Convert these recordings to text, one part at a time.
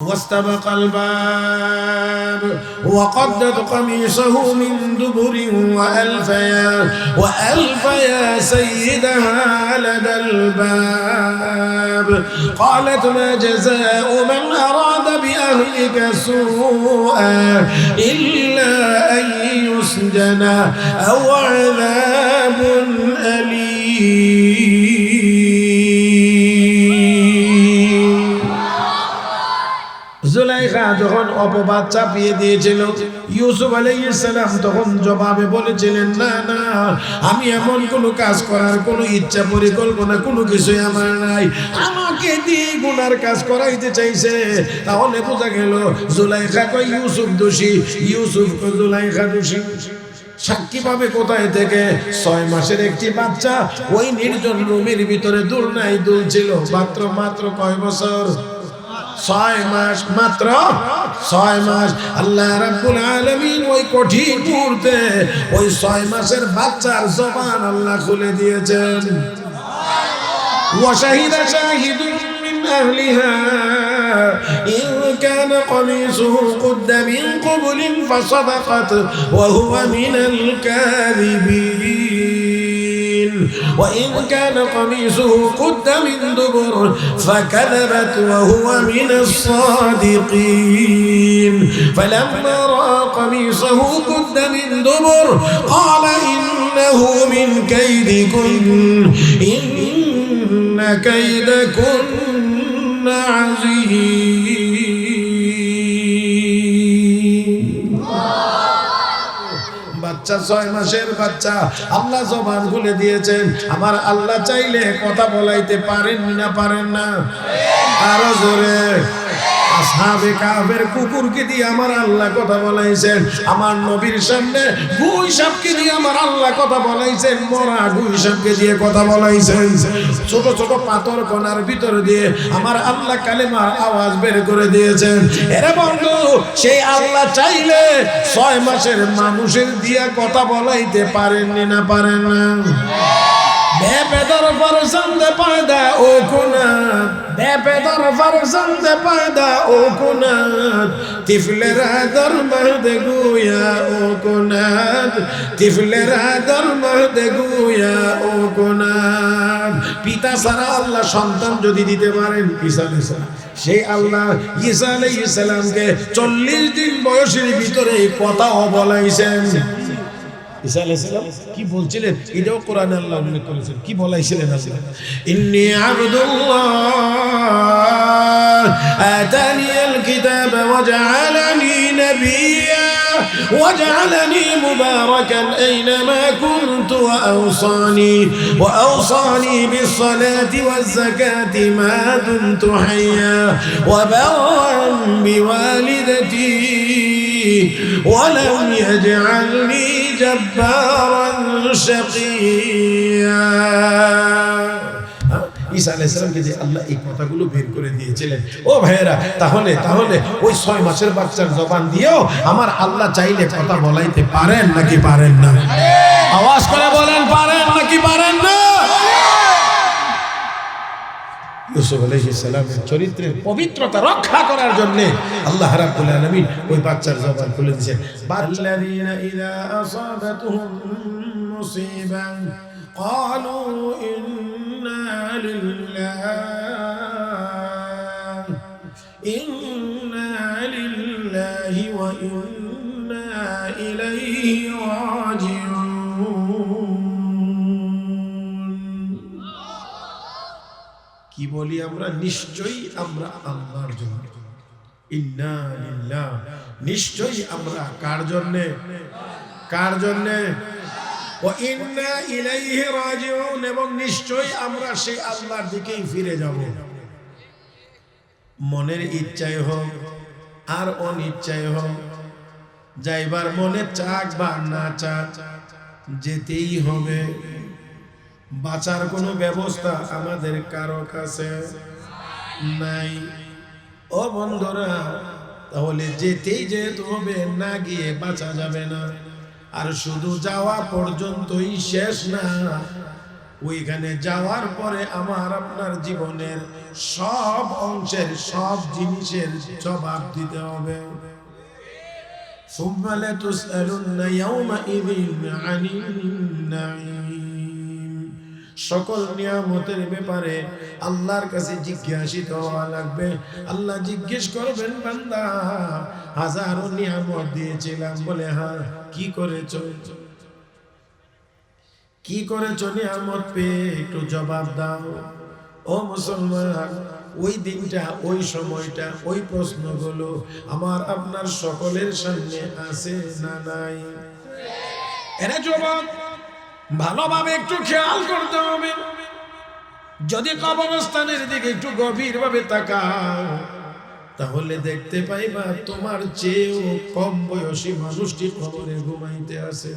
واستبق الباب وقدت قميصه من دبر وألف يا سيدها لدى الباب قالت ما جزاء من أراد بأهلك سوءا إلا أن يسجن أو عذاب أليم জুলাইখা যখন অপবাদ চাপিয়ে দিয়েছিল ইউসুফ আলাইহিস সালাম তখন জবাবে বলেছিলেন না না আমি এমন কোনো কাজ করার কোনো ইচ্ছা পরিকল্পনা কোনো কিছুই আমার নাই আমাকে দিয়ে গুনার কাজ করাইতে চাইছে তাহলে বোঝা গেল জুলাইখা কই ইউসুফ দোষী ইউসুফ কই জুলাইখা দোষী সাক্ষী পাবে কোথায় থেকে 6 মাসের একটি বাচ্চা ওই নির্জন রুমের ভিতরে দুলনাই দুলছিল মাত্র কয় বছর 6 মাস মাত্র 6 মাস আল্লাহ রাব্বুল আলামিন ওই কঠিন মুহূর্তে ওই 6 মাসের বাচ্চার জবান আল্লাহ খুলে দিয়েছেন ওয়া শাহিদা শাহিদুন মিন আহলিহা ইন কানা কমিসুহু কুদ্দা মিন ক্বাবলিন ফাসাদাকাত ওয়া হুয়া মিনাল কাযিবিন وإن كان قميصه قد من دبر فكذبت وهو من الصادقين فلما رأى قميصه قد من دبر قال إنه من كيدكن إن كيدكن عظيم বাচ্চা 6 মাসের বাচ্চা আল্লাহ জবান খুলে দিয়েছেন আমার আল্লাহ চাইলে কথা বলাইতে পারেন না পারেন না আরো জোরে আসহাবে কাফের কুকুরকে দিয়ে আমার আল্লাহ কথা বলাইছেন আমার নবীর সামনে গুই সাপকে দিয়ে আমার আল্লাহ কথা বলাইছেন মরা গুই সাপকে দিয়ে কথা বলাইছেন ছোট ছোট পাথর কোনার ভিতর দিয়ে আমার আল্লাহ কালেমার আওয়াজ বের করে দিয়েছেন এরে বন্ধু সেই আল্লাহ চাইলে 6 মাসের মানুষের দিয়া কথা বলাইতে পারেননি না পারেন না বেপেদর ফরজন্দ পয়দা ও কুনাত বেপেদর ফরজন্দ পয়দা ও কুনাত তিফলেরা দরমদ গুয়া ও কুনাত তিফলেরা দরমদ গুয়া ও কুনাত পিতা সারা আল্লাহ সন্তান যদি দিতে পারেন সেই আল্লাহ ঈসা আলাইহিস সালামকে 40 দিন বয়সের ভিতরে কথাও বলাইছেন ঈসা আলাইহিস সালাম কি বলছিলেন এটাও কোরআনে আল্লাহ উল্লেখ করেছেন কি বলাইছিলেন আল্লাহ ইন্নী আবদুল্লাহ আতানিয়াল কিতাব ওয়া জাআলানি নাবিয়্যা ওয়া জাআলানি মুবারাকান আইনামা কুনতু ওয়া আওসানি বিস-সালাতি ওয়াজ-যাকাতি মা দুমতু হাইয়্যা ওয়া বাররান বিওয়ালিদাতি ওয়া লাম ইয়াজআলনি جبارا شقيا ঈসা আলাইহিস সালামকে যে আল্লাহ এই কথাগুলো বের করে দিয়েছিলেন ও ভাইয়েরা তাহলে ওই 6 মাসের বাচ্চার জবান দিয়েও আমার আল্লাহ চাইলে কথা বলাইতে পারেন নাকি পারেন না আওয়াজ করে বলেন পারেন নাকি পারেন না ইউসুফ আলাইহিস সালামের চরিত্রের পবিত্রতা রক্ষা করার জন্য আল্লাহ রাব্বুল আলামিন ওই বাচ্চার জবান খুলে দিয়েছেন বাল্লাযিনা ইযা আসাবাতুহুম মুসিবা ক্বালু ইন্না লিল্লাহি ওয়া ইন্না ইলাইহি রাজিউন কি বলি আমরা নিশ্চয়ই আমরা আল্লাহর জন্য ইন্না লিল্লাহ নিশ্চয়ই আমরা কার জন্য ওয়া ইন্না ইলাইহি রাজিউন এবং নিশ্চয়ই আমরা সেই আল্লাহর দিকেই ফিরে যাব মনের ইচ্ছায় হোক আর অনিচ্ছায় হোক যাইবার মনে চাক বা না চাক যেতেই হবে বাঁচার কোনো ব্যবস্থা আমাদের কারো কাছে নাই ও বন্ধুরা তাহলে যেতেই যেতে হবে না গিয়ে বাঁচা যাবে না আর শুধু যাওয়া পর্যন্তই শেষ না ওইখানে যাওয়ার পরে আমার আপনার জীবনের সব অংশের সব জিনিসের জবাব দিতে হবে। ثم لتسألن يومئذ عن النعيم। সকল নিয়ামতের ব্যাপারে আল্লাহর কাছে জিজ্ঞাসিত হওয়া লাগবে। আল্লাহ জিজ্ঞেস করবেন, বান্দা হাজারো নিয়ামত দিয়েছিলাম বলে হ্যাঁ, কি করেছো? কি করেছো নিয়ামত পেয়ে? একটু জবাব দাও। ও মুসলমান, ওই দিনটা, ওই সময়টা, ওই প্রশ্নগুলো আমার আপনার সকলের সামনে আছে না নাই? এরা জবাব ভালোভাবে একটু খেয়াল করতে হবে। যদি কবরস্থানের দিকে একটু গভীরভাবে তাকাও, তাহলে দেখতে পাইবা তোমার চেয়েও কম বয়সী মানুষটি কবরে ঘুমাইতে আছে।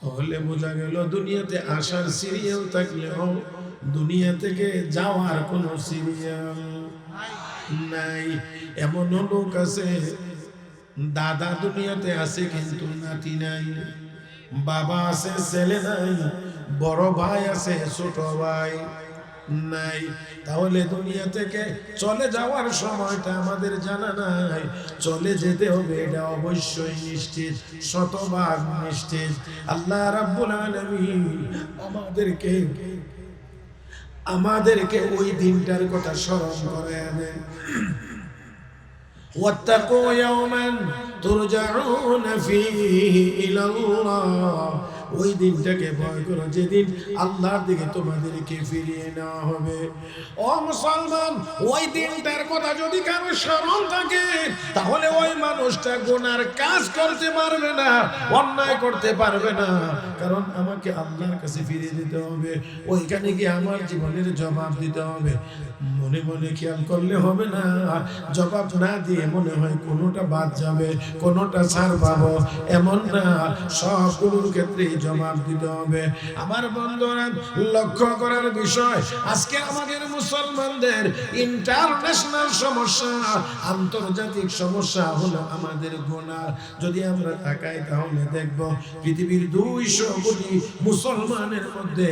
তাহলে বোঝা গেল দুনিয়াতে আসার সিরিয়াল থাকলেও দুনিয়া থেকে যাওয়ার কোন সিরিয়াল নাই। এমন লোক আছে, দাদা দুনিয়াতে আছে কিন্তু নাতি নাই, বাবা আছে ছেলে নাই, বড় ভাই আছে ছোট ভাই নাই। তাহলে দুনিয়া থেকে চলে যাওয়ার সময়টা আমাদের জানা নাই। চলে যেতে হবে এটা অবশ্যই নিশ্চিত, শতভাগ নিশ্চিত। আল্লাহ রাব্বুল আলামিন আমাদেরকে ওই দিনটার কথা স্মরণ করায় দেন। واتقوا يوما ترجعون فيه إلى الله। ওই দিনটাকে ভয় করো যেদিন আল্লাহর দিকে তোমাদেরকে ফিরিয়ে নেওয়া হবে। ও মুসলমান, ওই দিনটার কথা যদি কারো স্মরণ থাকে, তাহলে ওই মানুষটা গুনার কাজ করতে পারবে না, অন্যায় করতে পারবে না। কারণ আমাকে আল্লাহর কাছে ফিরিয়ে দিতে হবে, ওইখানে গিয়ে আমার জীবনের জবাব দিতে হবে। মনে মনে খেয়াল করলে হবে না, জবাব না দিয়ে মনে হয় কোনোটা বাদ যাবে, কোনোটা ছাড় পাবো, এমন না। সবগুলোর ক্ষেত্রে জবাব দিতে হবে। আমার বন্ধুরা, লক্ষ্য করার বিষয়, আজকে আমাদের মুসলমানদের ইন্টারন্যাশনাল সমস্যা, আন্তর্জাতিক সমস্যা হলো আমাদের গুনাহ। যদি আমরা তাকাই তাহলে দেখব পৃথিবীর 200 কোটি মুসলমানের মধ্যে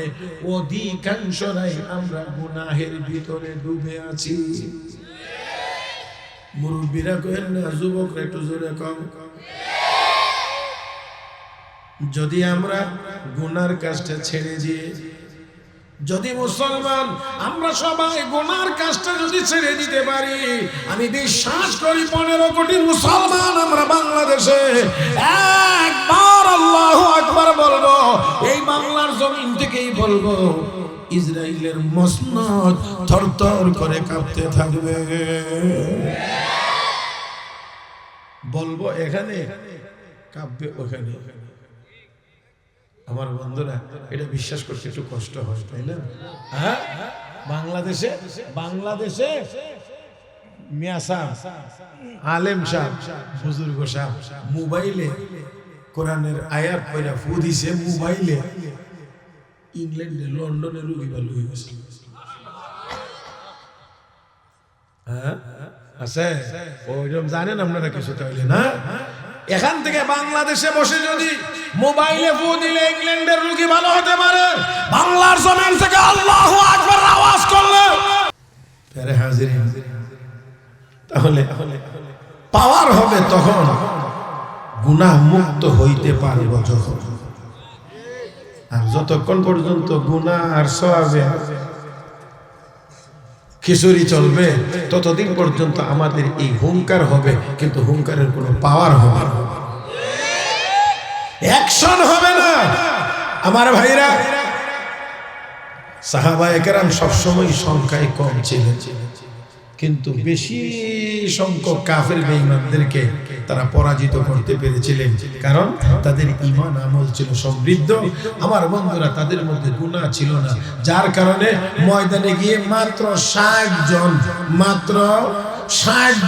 অধিকাংশরাই আমরা গুনাহের ভিতরে ডুবে আছি। মুরব্বীরা কহেন না, যুবকরা একটু জোরে কম। যদি আমরা গুনার কাজটা ছেড়ে দিয়ে, যদি মুসলমান আমরা সবাই গুনার কাজটা যদি ছেড়ে দিতে পারি, আমি বিশ্বাস করি 15 কোটি মুসলমান আমরা বাংলাদেশে একবার আল্লাহু আকবার বলবো, এই বাংলার জমিন থেকেই বলবো, ইসরায়েলের মসনদ থরথর করে কাঁপতে থাকবে। বলবো এখানে, কাঁপবে ওখানে। আমার বন্ধুরা, এটা বিশ্বাস করতে একটু কষ্ট হয়, তাই না? হ্যাঁ, বাংলাদেশে মিয়া সাহেব, আলেম সাহেব, বুজুর্গ সাহেব মোবাইলে কোরআনের আয়াত পড়া ফু দিছে মোবাইলে। ইংল্যান্ডে, লন্ডনে রোগী ভালো হয়ে গেছে। হ্যাঁ আছে, ওইরকম জানেন আপনারা কিছু, তাইলে না? এখান থেকে বাংলাদেশে বসে যদি মোবাইলে ফু দিলে ইংল্যান্ডের রোগী ভালো হতে পারে, বাংলার জমিন থেকে আল্লাহু আকবার আওয়াজ করলে প্যারে হাজির, তাহলে পাওয়ার হবে তখন গুনাহ মুক্ত হইতে পারব যখন। আর যতক্ষণ পর্যন্ত গুনাহ আর সওয়াবে খিচুড়ি চলবে, ততদিন পর্যন্ত আমাদের এই হুঙ্কার হবে, কিন্তু হুঙ্কারের কোনো পাওয়ার হবে না, অ্যাকশন হবে না। আমার ভাইরা, সাহাবায়ে কেরাম সবসময় সংখ্যায় কম ছিলেন, কিন্তু বেশি সংখ্যক কাফের বেঈমানদেরকে তারা পরাজিত করতে পেরেছিলেন, কারণ তাদের ঈমান আমল ছিল সমৃদ্ধ। আমার বন্ধুরা, তাদের মধ্যে গুনাহ ছিল না, যার কারণে ময়দানে গিয়ে মাত্র 60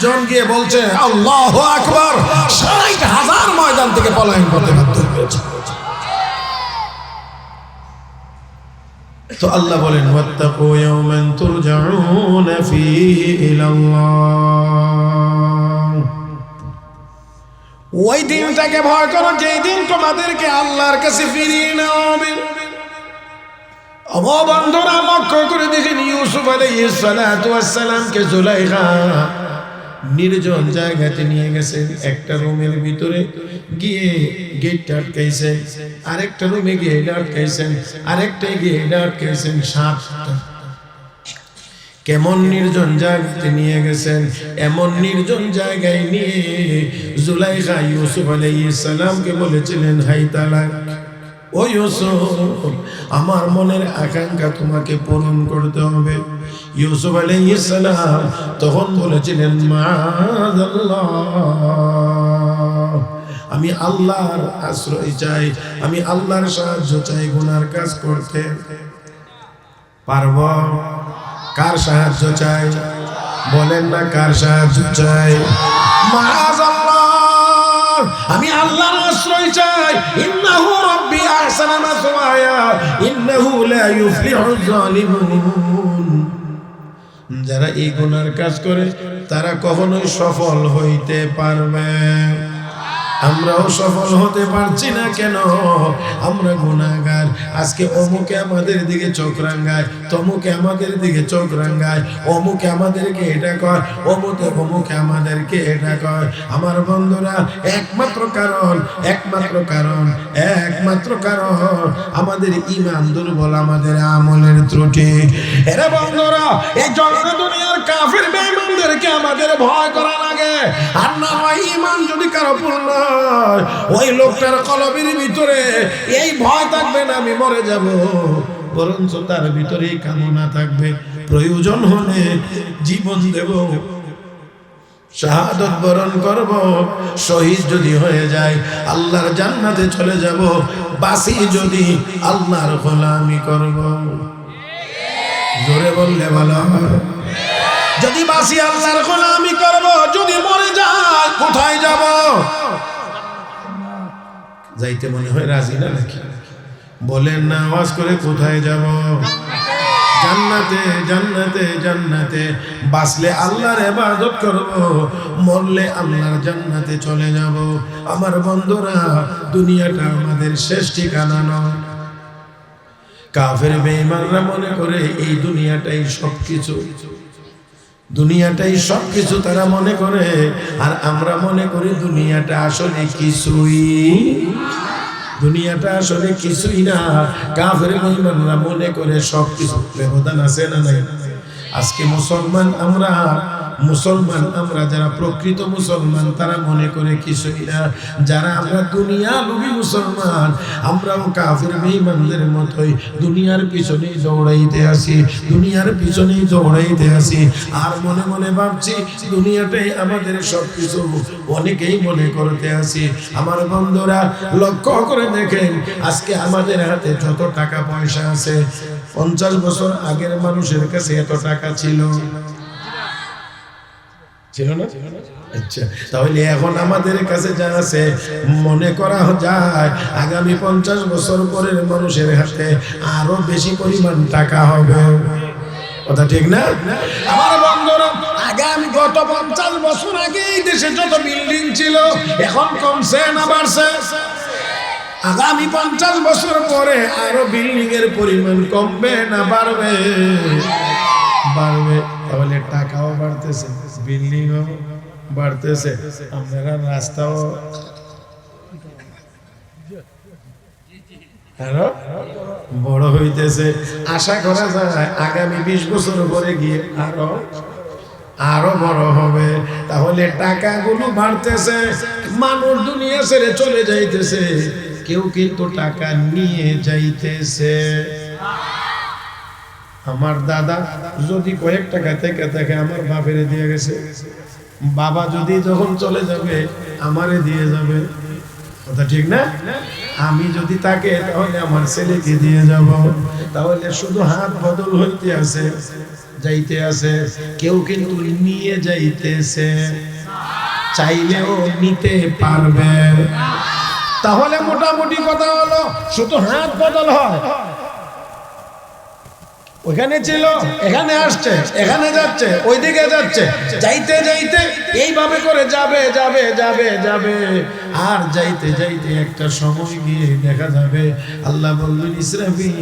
জন গিয়ে বলছে আল্লাহু আকবার, 60,000 ময়দান থেকে পলায়ন করতে বাধ্য হয়েছে। তো আল্লাহ বলেন, ওয়াত্তাকু ইয়াওমান তুরজাউনা ফীহি ইলাল্লাহ। ওই দিনটাকে ভয় করো, যেই দিন তোমাদেরকে আল্লাহর কাছে ফিরিয়ে নেওয়া হবে। ও ও বন্ধুরা লক্ষ্য করে দেখেন, ইউসুফ আলাইহিস সালাতু ওয়াস সালামকে জুলাইখা নির্জন জায়গাতে নিয়ে গেছেন। একটা রুমের ভিতরে গিয়ে গেটটা আটকাইছেন, আরেকটা রুমে গিয়ে এটা আটকাইছেন, আরেকটা গিয়ে এটা আটকাইছেন। সাতটা কেমন নির্জন জায়গাতে নিয়ে গেছেন। এমন নির্জন জায়গায় নিয়ে জুলাইখা ইউসুফ আলাইহিস সালামকে বলেছিলেন, হাই তালাক, ও ইউসুফ, আমার মনের আকাঙ্ক্ষা তোমাকে পূরণ করতে হবে। ইউসুফ আলাইহিস সালাম তখন বলেছিলেন, মাআযাল্লাহ, আমি আল্লাহর আশ্রয় চাই, আমি আল্লাহর সাহায্য চাই গুনার কাজ করতে। পারব? কার সাহায্য চাই? বলেন না, কার সাহায্য চাই? মাআযাল্লাহ, আমি আল্লাহর আশ্রয় চাই। ইন্নাহু রাব্বি আহসানা মাসওয়ায়া ইন্নাহু লা ইউফলিহুজ জালিমুন। যারা এই গুনার কাজ করে তারা কখনোই সফল হইতে পারবে। আমরাও সফল হতে পারছি না কেন? আমরা গুনাহগার। আজকে অমুকে আমাদের দিকে চোখ রাঙায়, তমুকে আমাদের দিকে চোখ রাঙায়, অমুকে আমাদেরকে এটা কয়, অমুকে আমাদেরকে এটা কয়। আমার বন্ধুরা, একমাত্র কারণ আমাদের ঈমান দুর্বল, আমাদের আমলের ত্রুটি। এরা বন্ধুরা, এই জগৎ দুনিয়ার কাফির বেঈমানদেরকে আমাদের ভয় করা লাগে। আর না হয় ঈমান যদি কারো পূর্ণ, ওই লোকটার কলবের ভিতরে এই ভয় থাকবে না আমি মরে যাব, বরঞ্চ তার ভিতরে কামনা থাকবে, প্রয়োজন হলে জীবন দেব, শাহাদত বরণ করব, শহীদ যদি হয়ে যায় আল্লাহর জান্নাতে চলে যাব, বাসি যদি আল্লাহর গোলামি করব। জোরে বললে ভালো হয়। যদি বাসি আল্লাহর গোলামি করব, যদি মরে যায় কোথায় যাব? যাইতে মনে হয় রাজি না নাকি? বলেন না আওয়াজ করে, কোথায় যাব? জান্নাতে, জান্নাতে, জান্নাতে। বাঁচলে আল্লাহর ইবাদত করব, মরলে আল্লাহর জান্নাতে চলে যাব। আমার বন্ধুরা, দুনিয়াটা আমাদের শেষ ঠিকানা নয়। কাফের বেঈমানরা মনে করে এই দুনিয়াটাই সবকিছু, দুনিয়াটাই সবকিছু তারা মনে করে। আর আমরা মনে করি দুনিয়াটা আসলে কিছুই, দুনিয়াটা আসলে কিছুই না। কাফের বেঈমানরা মনে করে সবকিছু। ব্যবধান আছে না নাই? আজকে মুসলমান আমরা যারা প্রকৃত মুসলমান তারা মনে করে কিছুই না। যারা আমরা দুনিয়া লোভী মুসলমান, আমরাও কাফের বেঈমানদের মতোই দুনিয়ার পিছনেই দৌড়াইতে আসি, দুনিয়ার পিছনেই দৌড়াইতে আসি। আর মনে মনে ভাবছি দুনিয়াটাই আমাদের সবকিছু, অনেকেই মনে করতে আসি। আমার বন্ধুরা, লক্ষ্য করে দেখেন, আজকে আমাদের হাতে যত টাকা পয়সা আছে, 50 বছর আগের মানুষের কাছে এত টাকা ছিল না? আচ্ছা, তাহলে এখন আমাদের কাছে যা আছে, মনে করা যায় আগামী 50 বছর পরের মানুষের হাতে আরো বেশি পরিমাণ টাকা হবে। কথা ঠিক না? আমার বন্ধুরা, গত 50 বছর আগে এই দেশে যত বিল্ডিং ছিল এখন কমছে না বাড়ছে? আগামী 50 বছর পরে আরো বিল্ডিং এর পরিমাণ কমবে না বাড়বে? বাড়বে। তাহলে টাকাও বাড়তেছে, বিল্ডিংও বাড়তেছে, আপনারা রাস্তাও আরো বড় হইতেছে। আশা করা যায় আগামী 20 বছর পরে গিয়ে আরো বড় হবে। তাহলে টাকাগুলো বাড়তেছে, মানুষ দুনিয়া ছেড়ে চলে যাইতেছে, কেউ কিন্তু টাকা নিয়ে যাইতেছে। আমার দাদা যদি কয়েক টাকা থেকে থাকে আমার বাপের দিয়ে গেছে, বাবা যদি যখন চলে যাবে আমারে দিয়ে যাবে। কথা ঠিক না? আমি যদি তাকে তাহলে আমার ছেলেকে দিয়ে যাব। তাহলে শুধু হাত বদল হইতে আছে, যাইতে আছে, কেউ কিন্তু নিয়ে যাইতেছে, চাইলেও নিতে পারবে। তাহলে মোটামুটি কথা হলো শুধু হাত বদল হয়। ওখানে ছিল, এখানে আসছে, এখানে যাচ্ছে, ওইদিকে যাচ্ছে, যাইতে যাইতে এইভাবে করে যাবে যাবে যাবে যাবে। আর যাইতে যাইতে একটা সময় গিয়ে দেখা যাবে আল্লাহ বললেন ইসরাফিল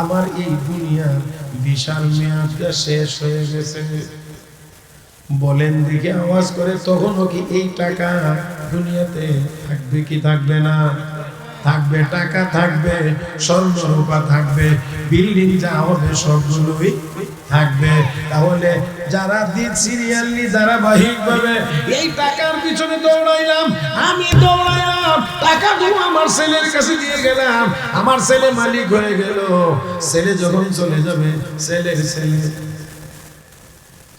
আমার এই দুনিয়ার বিশাল মেয়াদটা শেষ হয়ে গেছে। বলেন দিকে আওয়াজ করে, তখনও কি এই টাকা দুনিয়াতে থাকবে কি থাকবে না? থাকবে। টাকা থাকবে, স্বর্ণ রূপা থাকবে, বিল্ডিং যা হবে সবগুলোই থাকবে। তাহলে যারা দিন সিরিয়ালি ধারাবাহিকভাবে এই টাকার পিছনে দৌড়াইলাম, আমি দৌড়াইলাম, টাকাগুলো আমার ছেলের কাছে দিয়ে গেলাম, আমার ছেলে মালিক হয়ে গেল। ছেলে যখন চলে যাবে, ছেলের ছেলে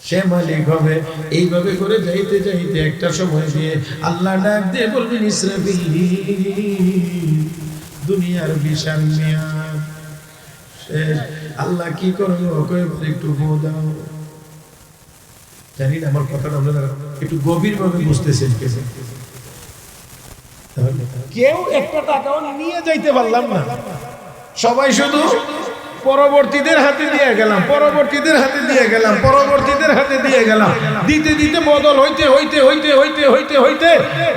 সে মালিক হবে। এইভাবে করে যাইতে যাইতে একটা সময় দিয়ে আল্লাহ ডাক দিয়ে বলবেন, ইসরাফিল, দুনিয়ার বিশাল মেয়াদ শেষ। আল্লাহ কি করবে? একটু বউ দাও। জানি না আমার কথাটা আপনারা একটু গভীর ভাবে বুঝতেছেন। কেউ একটা টাকাও নিয়ে যাইতে পারলাম না, সবাই শুধু পরবর্তীদের হাতে দিয়ে গেলাম, পরবর্তীদের হাতে দিয়ে গেলাম, পরবর্তীদের হাতে দিয়ে গেলাম। দিতে দিতে বদল হইতে হইতে হইতে হইতে হইতে হইতে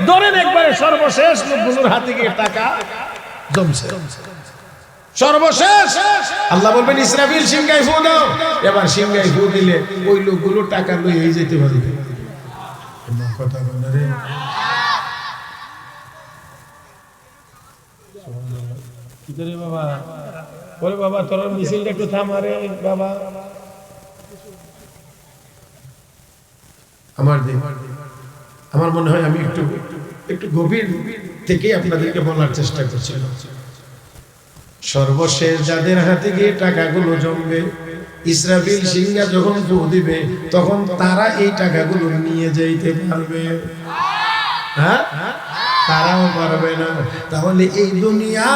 ধরেন একবারে সর্বশেষ লোকগুলোর হাতে গিয়ে টাকা জমছে। সর্বশেষ আল্লাহ বলবেন, ইসরাফিল সিংহায় ফু দাও। এবার সিংহায় ফু দিলে ওই লোকগুলো টাকা লইয়ে যেতে পারবে। কথা বলে রে, কি করে বাবা? বলে বাবা তোর মিছিলটা একটু থামারে বাবা। আমার মনে হয় আমি একটু গভীর থেকে আপনাদেরকে বলার চেষ্টা করছিলাম। সর্বশেষ যাদের হাতে গিয়ে টাকাগুলো জমবে, ইসরাফিল সিংহা যখন ফু দিবে, তখন তারা এই টাকাগুলো নিয়ে যাইতে পারবে? হ্যাঁ, তারাও পারবে না। তাহলে এই দুনিয়া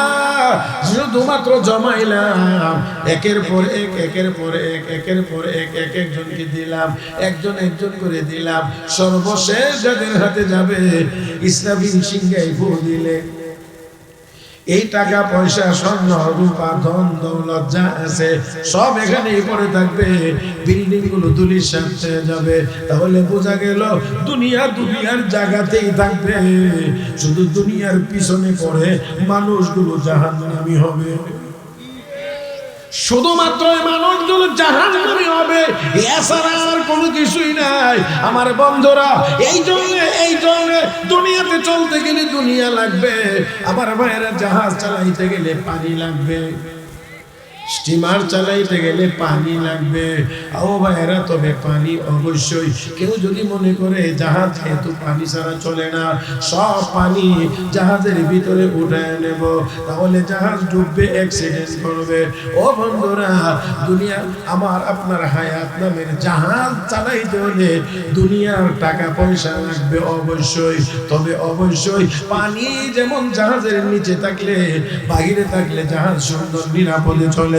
শুধুমাত্র জমাইলাম, একের পর এক, একের পর এক, একের পর এক, এক একজনকে দিলাম, একজন একজন করে দিলাম। সর্বশেষ যাদের হাতে যাবে, ইসরাফিল সিংহায় ফু দিলে এই টাকা পয়সা, স্বর্ণ রূপা, ধন দৌলত যা আছে সব এখানেই পড়ে থাকবে, বিল্ডিং গুলো ধুলির সাথে যাবে। তাহলে বোঝা গেল দুনিয়ার জায়গাতেই থাকবে, শুধু দুনিয়ার পিছনে পড়ে মানুষগুলো জাহান্নামী হবে। শুধুমাত্র মানুষগুলো জাহান্নামী হবে, এছাড়া আর কোনো কিছুই নাই। আমার বন্ধুরা, এই জন্য দুনিয়াতে চলতে গেলে দুনিয়া লাগবে। আমার ভাইয়েরা, জাহাজ চালাইতে গেলে পানি লাগবে, স্টিমার চালাইতে গেলে পানি লাগবে। ও ভাইয়েরা, তবে পানি অবশ্যই। কেউ যদি মনে করে জাহাজ যেহেতু পানি ছাড়া চলে না, সব পানি জাহাজের ভিতরে উঠায় নেব, তাহলে জাহাজ ডুববে, অ্যাক্সিডেন্ট করবে। ও বন্ধুরা, দুনিয়া আমার আপনার হায়াত নামের জাহাজ চালাইতে হলে দুনিয়ার টাকা পয়সা লাগবে অবশ্যই। তবে অবশ্যই পানি যেমন জাহাজের নিচে থাকলে, বাহিরে থাকলে জাহাজ সুন্দর নিরাপদে চলে,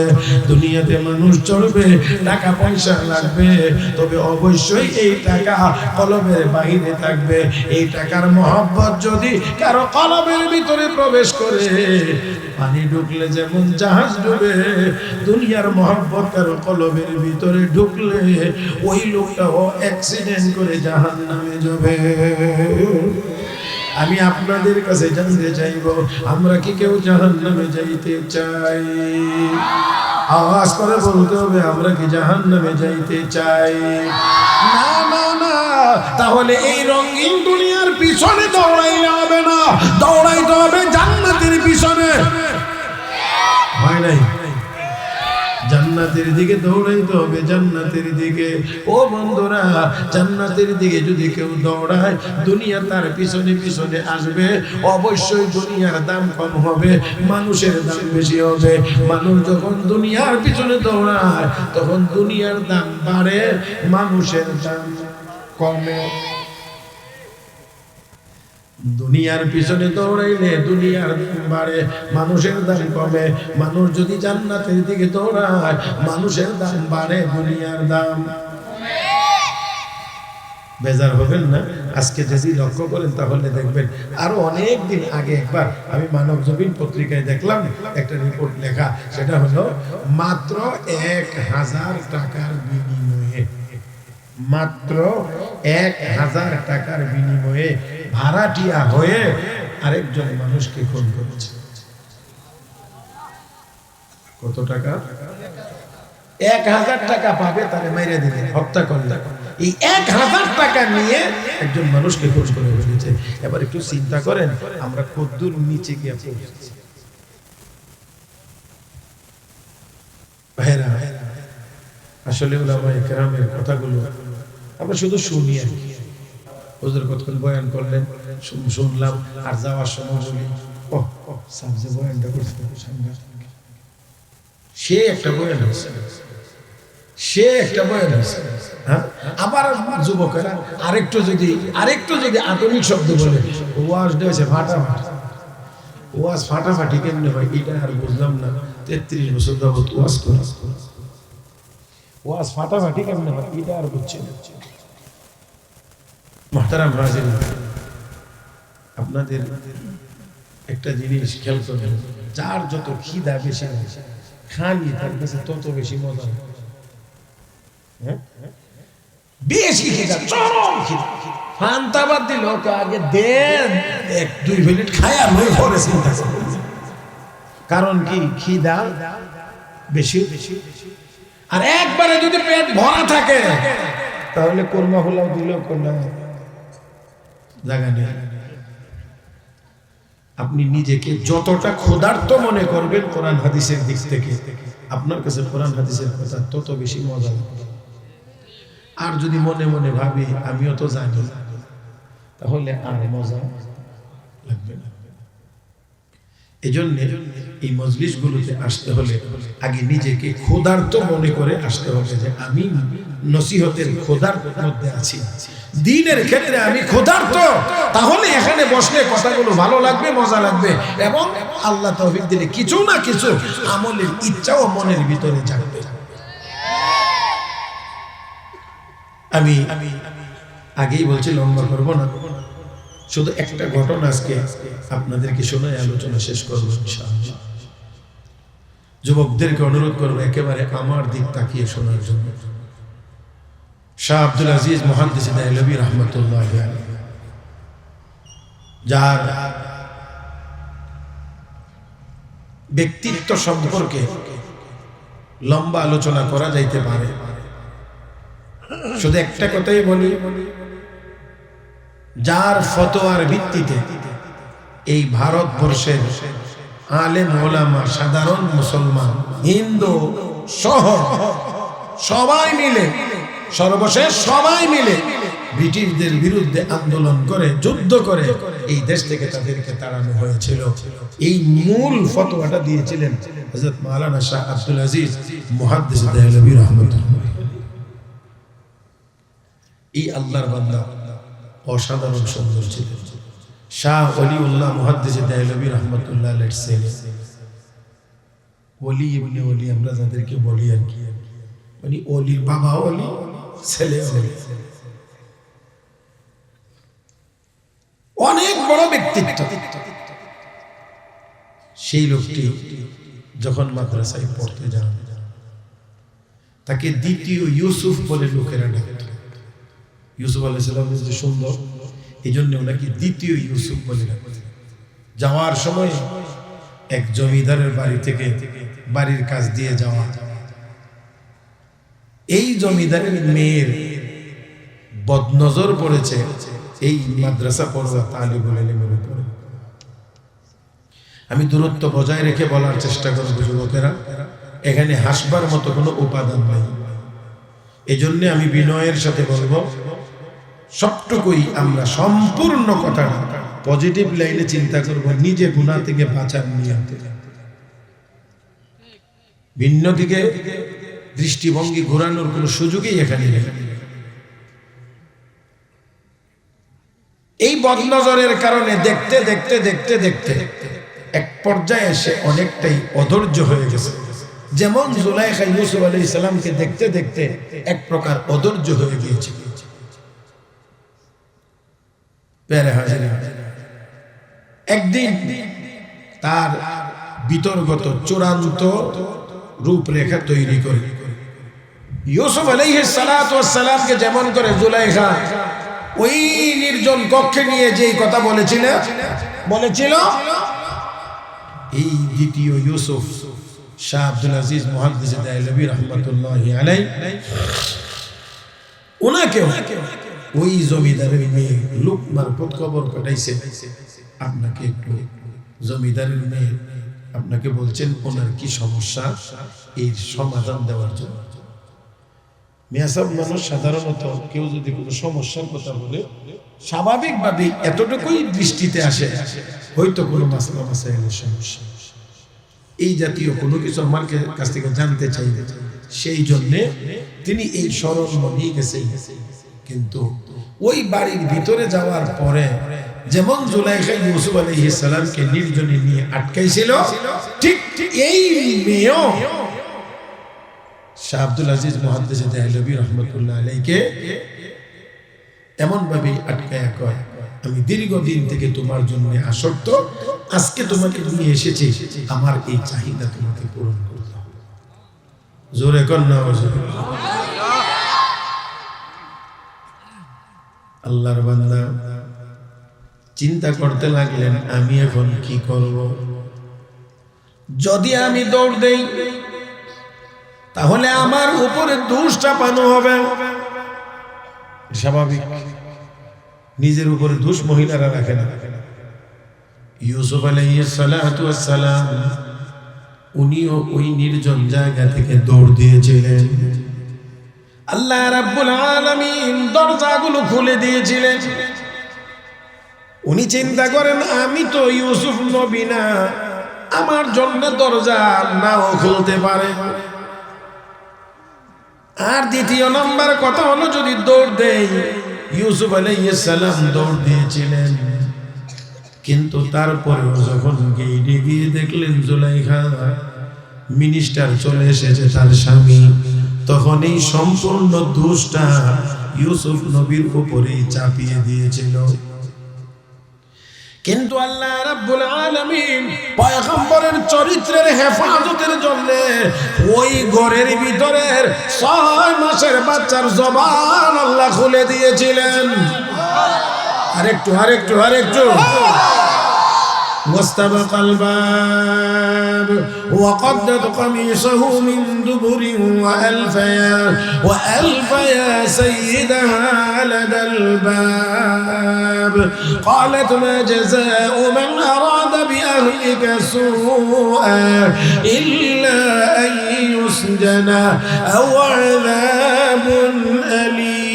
দুনিয়াতে মানুষ চলবে, টাকা পয়সা লাগবে। তবে অবশ্যই এই টাকা কলবের বাহিরে থাকবে। এই টাকার মহব্বত যদি কারো কলবের ভিতরে প্রবেশ করে, পানি ঢুকলে যেমন জাহাজ ডুবে, দুনিয়ার মহব্বত কারো কলবের ভিতরে ঢুকলে ওই লোকটাও অ্যাক্সিডেন্ট করে জাহান্নামে যাবে। আমি আপনাদের কাছে জানতে চাইব, আমরা কি কেউ জাহান্নামে যাইতে চাই? আওয়াজ করে বলতে হবে, আমরা কি জাহান্নামে যাইতে চাই? না না না। তাহলে এই রঙিন দুনিয়ার পিছনে দৌড়াইলে হবে না, দৌড়াইতে হবে জান্নাতের পিছনে। হয় নাই? জান্নাতের দিকে দৌড়াইতে হবে, জান্নাতের দিকে। ও বন্ধুরা, জান্নাতের দিকে যদি কেউ দৌড়ায়, দুনিয়া তার পিছনে পিছনে আসবে। অবশ্যই দুনিয়ার দাম কম হবে, মানুষের দাম বেশি হবে। মানুষ যখন দুনিয়ার পিছনে দৌড়ায়, তখন দুনিয়ার দাম বাড়ে, মানুষের দাম কমে। দুনিয়ার পিছনে দৌড়াইলে দুনিয়ার দাম বাড়ে, মানুষের দাম কমে। মানুষ যদি জান্নাতের দিকে দৌড়ায়, মানুষের দাম বাড়ে, দুনিয়ার দাম বেজার হবেন না। আজকে যদি লক্ষ্য করেন তাহলে দেখবেন, আরো অনেক দিন আগে একবার আমি মানব জমিন পত্রিকায় দেখলাম একটা রিপোর্ট লেখা, সেটা হলো মাত্র 1000 টাকার বিনিময়ে, মাত্র 1000 টাকার বিনিময়ে ভাড়াটিয়া হয়ে আরেকজন মানুষকে খুন করেছে। কত টাকা? 1000 টাকা পাবে, তারে মেরে দিলেন, হত্যা করলেন। এই 1000 টাকা নিয়ে একজন মানুষকে খোঁজ করে ফেলেছে। এবার একটু চিন্তা করেন আমরা কতদূর নিচে গিয়ে পৌঁছেছি। ভাইরা, আসলে উলামায়ে কেরামের কথাগুলো আমরা শুধু শুনি আর কি। হুজুর কতক্ষণ বয়ান করলেন, শুনলাম, আর যাওয়ার সময় বলি স্যার যে বয়ানটা করছে সে একটা বয়ান হয়েছে, সে একটা বয়ান হয়েছে। হ্যাঁ, আবার যুবকেরা আরেকটু যদি আধুনিক শব্দ বলে, ওয়াজ দিয়েছে ফাটাফাটি। ওয়াজ ফাটাফাটি কেমনে হয় এটা আর বুঝলাম না। 33 বছর যাবত ওয়াজ করা, ওয়াজ ফাটাফাটি কেমনে হয় এটা আর বুঝছি না। মুহতারাম হাজির, আপনাদের একটা জিনিস খেয়াল করবেন, যার যত খিদা বেশি খানি তার কাছে তত বেশি মজা। বেশি খিদা, চরম খিদা, ফান্তাবাদ দিল আগে দেন 1-2 মিনিট খায়া লই পরে চিন্তা করুন। কারণ কি? খিদা বেশি। আর একবারে যদি পেট ভরা থাকে তাহলে কোরমা পোলাও দিলেও কোরমা জায়গা নেই। আপনি নিজেকে যতটা ক্ষুধার্ত মনে করবেন কোরআন হাদিসের দিক থেকে, আপনার কাছে কোরআন হাদিসের কথা তত বেশি মজা লাগবে। আর যদি মনে মনে ভাবি আমিও তো জানি, তাহলে আর মজা লাগবে না। এজন্য এই মজলিসগুলোতে আসতে হলে আগে নিজেকে ক্ষুধার্ত মনে করে আসতে হবে যে আমি নসিহতের ক্ষুধার মধ্যে আছি, দ্বীনের ক্ষেত্রে আমি ক্ষুধার্ত। তাহলে এখানে বসলে কথাগুলো ভালো লাগবে, মজা লাগবে, এবং আল্লাহ তৌফিক দিলে কিছু না কিছু আমলের ইচ্ছাও মনের ভিতরে জাগবে। আমি আগেই বলছি, লম্বা করব না, শুধু একটা ঘটনা আজকে আপনাদেরকে শোনায় আলোচনা শেষ করব ইনশাআল্লাহ। যুবকদেরকে অনুরোধ করব একেবারে আমার দিক তাকিয়ে শোনার জন্য। শাহ আব্দুল আজিজ মুহাদ্দিস দেহলভী রাহমাতুল্লাহ আলাইহি, যার ব্যক্তিত্ব সম্পর্কে লম্বা আলোচনা করা যাইতে পারে, শুধু একটা কথাই বলি, যার ফতোয়ার ভিত্তিতে এই ভারতবর্ষের আলেম ওলামা, সাধারণ মুসলমান, হিন্দু সহ সবাই মিলে, সর্বশেষ সবাই মিলে ব্রিটিশদের বিরুদ্ধে আন্দোলন করে, যুদ্ধ করে এই দেশ থেকে তাদেরকে তাড়ানো হয়েছিল। এই মূল ফতোয়াটা দিয়েছিলেন হযরত মাওলানা শাহ আব্দুল আজিজ মুহাদ্দিস দেহলভী রাহমাতুল্লাহ। এই আল্লাহর বান্দা অসাধারণ সুন্দর ছিলেন। শাহ ওলিউল্লাহ মুহাদ্দিস দেহলভী রাহমাতুল্লাহ আলাইহির ছেলে, ওলি ইবনে ওলি আমরা যাদেরকে বলি আর কি, মানে ওলির বাবা ওলি, ছেলে ওলি, অনেক বড় ব্যক্তিত্ব। সেই লোকটি যখন মাদ্রাসায় পড়তে যান, তাকে দ্বিতীয় ইউসুফ বলে লোকেরা ডাকত। ইউসুফ আলাইহিস সালাম যে সুন্দর, এই জন্য ওনাকে দ্বিতীয় ইউসুফ বলে ডাকত। যাওয়ার সময় এক জমিদারের বাড়ি থেকে বাড়ির কাজ দিয়ে যাওয়া, এই জমিদারের মেয়ের বদনজর পড়েছে এই মাদ্রাসা পড়ুয়া তালিবুল ইলমের উপরে। আমি দূরত্ব বজায় রেখে বলার চেষ্টা করব যুবকেরা, এখানে হাসবার মতো কোনো উপাদান নাই। এজন্য আমি বিনয়ের সাথে বলবো, সবটুকুই আমরা সম্পূর্ণ কথা পজিটিভ লাইনে চিন্তা করব, নিজে গুনাহ থেকে বাঁচার নিয়তে। ভিন্ন দিকে দৃষ্টিভঙ্গি ঘোরানোর কোনো সুযোগই এখানে নেই। এই বদনজরের কারণে দেখতে দেখতে দেখতে দেখতে এক পর্যায়ে এসে অনেকটাই অধৈর্য হয়ে গেছে। যেমন জুলাইখা ইউসুফ আলাইহিস সালামকে দেখতে দেখতে এক প্রকার অধৈর্য হয়ে গিয়েছিল। প্যারে হাজির, একদিন তার বিতর্গত চূড়ান্ত রূপরেখা তৈরি করে ইউসুফ আলাইহিস সালাতু ওয়াস সালামকে যেমন করে জুলাইখা ওই নির্জন কক্ষে নিয়ে যেই কথা বলেছিল, এই দ্বিতীয় ইউসুফ শাহ আব্দুল আজিজ মুহাদ্দিস দেহলভী রাহমাতুল্লাহি আলাইহি ওনাকে ওই জমিদারের মেয়ে লোক মারফত খবর পাঠাইছে, আপনাকে একটু জমিদারের মেয়ে আপনাকে বলছেন ওনার কি সমস্যা, এই সমাধান দেওয়ার জন্য। মেয়াসাব মানুষ সাধারণত কেউ যদি কোনো সমস্যার কথা বলে স্বাভাবিকভাবে এতটুকুই দৃষ্টিতে আসে হয়তো কোনো মাসলা মাসাইলের সমস্যা, এই জাতীয় কোনো কিছু আমার কাছ থেকে জানতে চাইবে, সেই জন্যে তিনি এই সরল নিয়ে গেছেন। কিন্তু ওই বাড়ির ভিতরে যাওয়ার পরে যেমন জুলাইখা ইউসুফ আলাইহিস সালামকে নির্জনে নিয়ে আটকাইছিল, ঠিক এই মেয়েও শাহ আব্দুল আজিজ মুহাদ্দিস দেহলভী রাহমাতুল্লাহ আলাইহিকে এমন ভাবে আটকায়া কয়, আমি দীর্ঘদিন থেকে তোমার জন্য আসক্ত, আজকে তোমাকে নিয়ে এসেছি, আমার এই চাহিদা তোমাকে পূরণ করতে হবে। জোরে কর না আল্লাহর বান্দা চিন্তা করতে লাগলেন, আমি এখন কি করব? যদি আমি দৌড় দেই তাহলে আমার উপরে দোষ চাপানো হবে। স্বাভাবিক, নিজের উপরে দোষ মহিলারা রাখে না। ইউসুফ আলাইহিস সালাতু ওয়াস সালাম উনিও ওই নির্জন জায়গা থেকে দৌড় দিয়েছিলেন। আল্লাহ রাব্বুল আলামিন দরজাগুলো খুলে দিয়েছিলেন। উনি চিন্তা করেন, আমি তো ইউসুফ নবী না, আমার জন্য দরজা নাও খুলতে পারে। আর দ্বিতীয় নম্বর কথা হলো, যদি দৌড় দেই, ইউসুফ আলাইহিস সালাম দৌড় দিয়েছিলেন, কিন্তু তারপরেও যখন গেটে গিয়ে দেখলেন জুলাইখা মিনিস্টার চলে এসেছে তার স্বামী, তখন এই সম্পূর্ণ দোষটা ইউসুফ নবীর উপরে চাপিয়ে দিয়েছিল। কিন্তু আল্লাহ রাব্বুল আলামিন পয়গম্বরের চরিত্রের হেফাজতের জন্য ওই ঘরের ভিতরের 6 মাসের বাচ্চার জবান আল্লাহ খুলে দিয়েছিলেন। আরেকটু واستبق الباب وقدت قميصه من دبر وألف يا سيدها لدى الباب قالت ما جزاء من أراد بأهلك سوءا إلا أن يسجن أو عذاب أليم।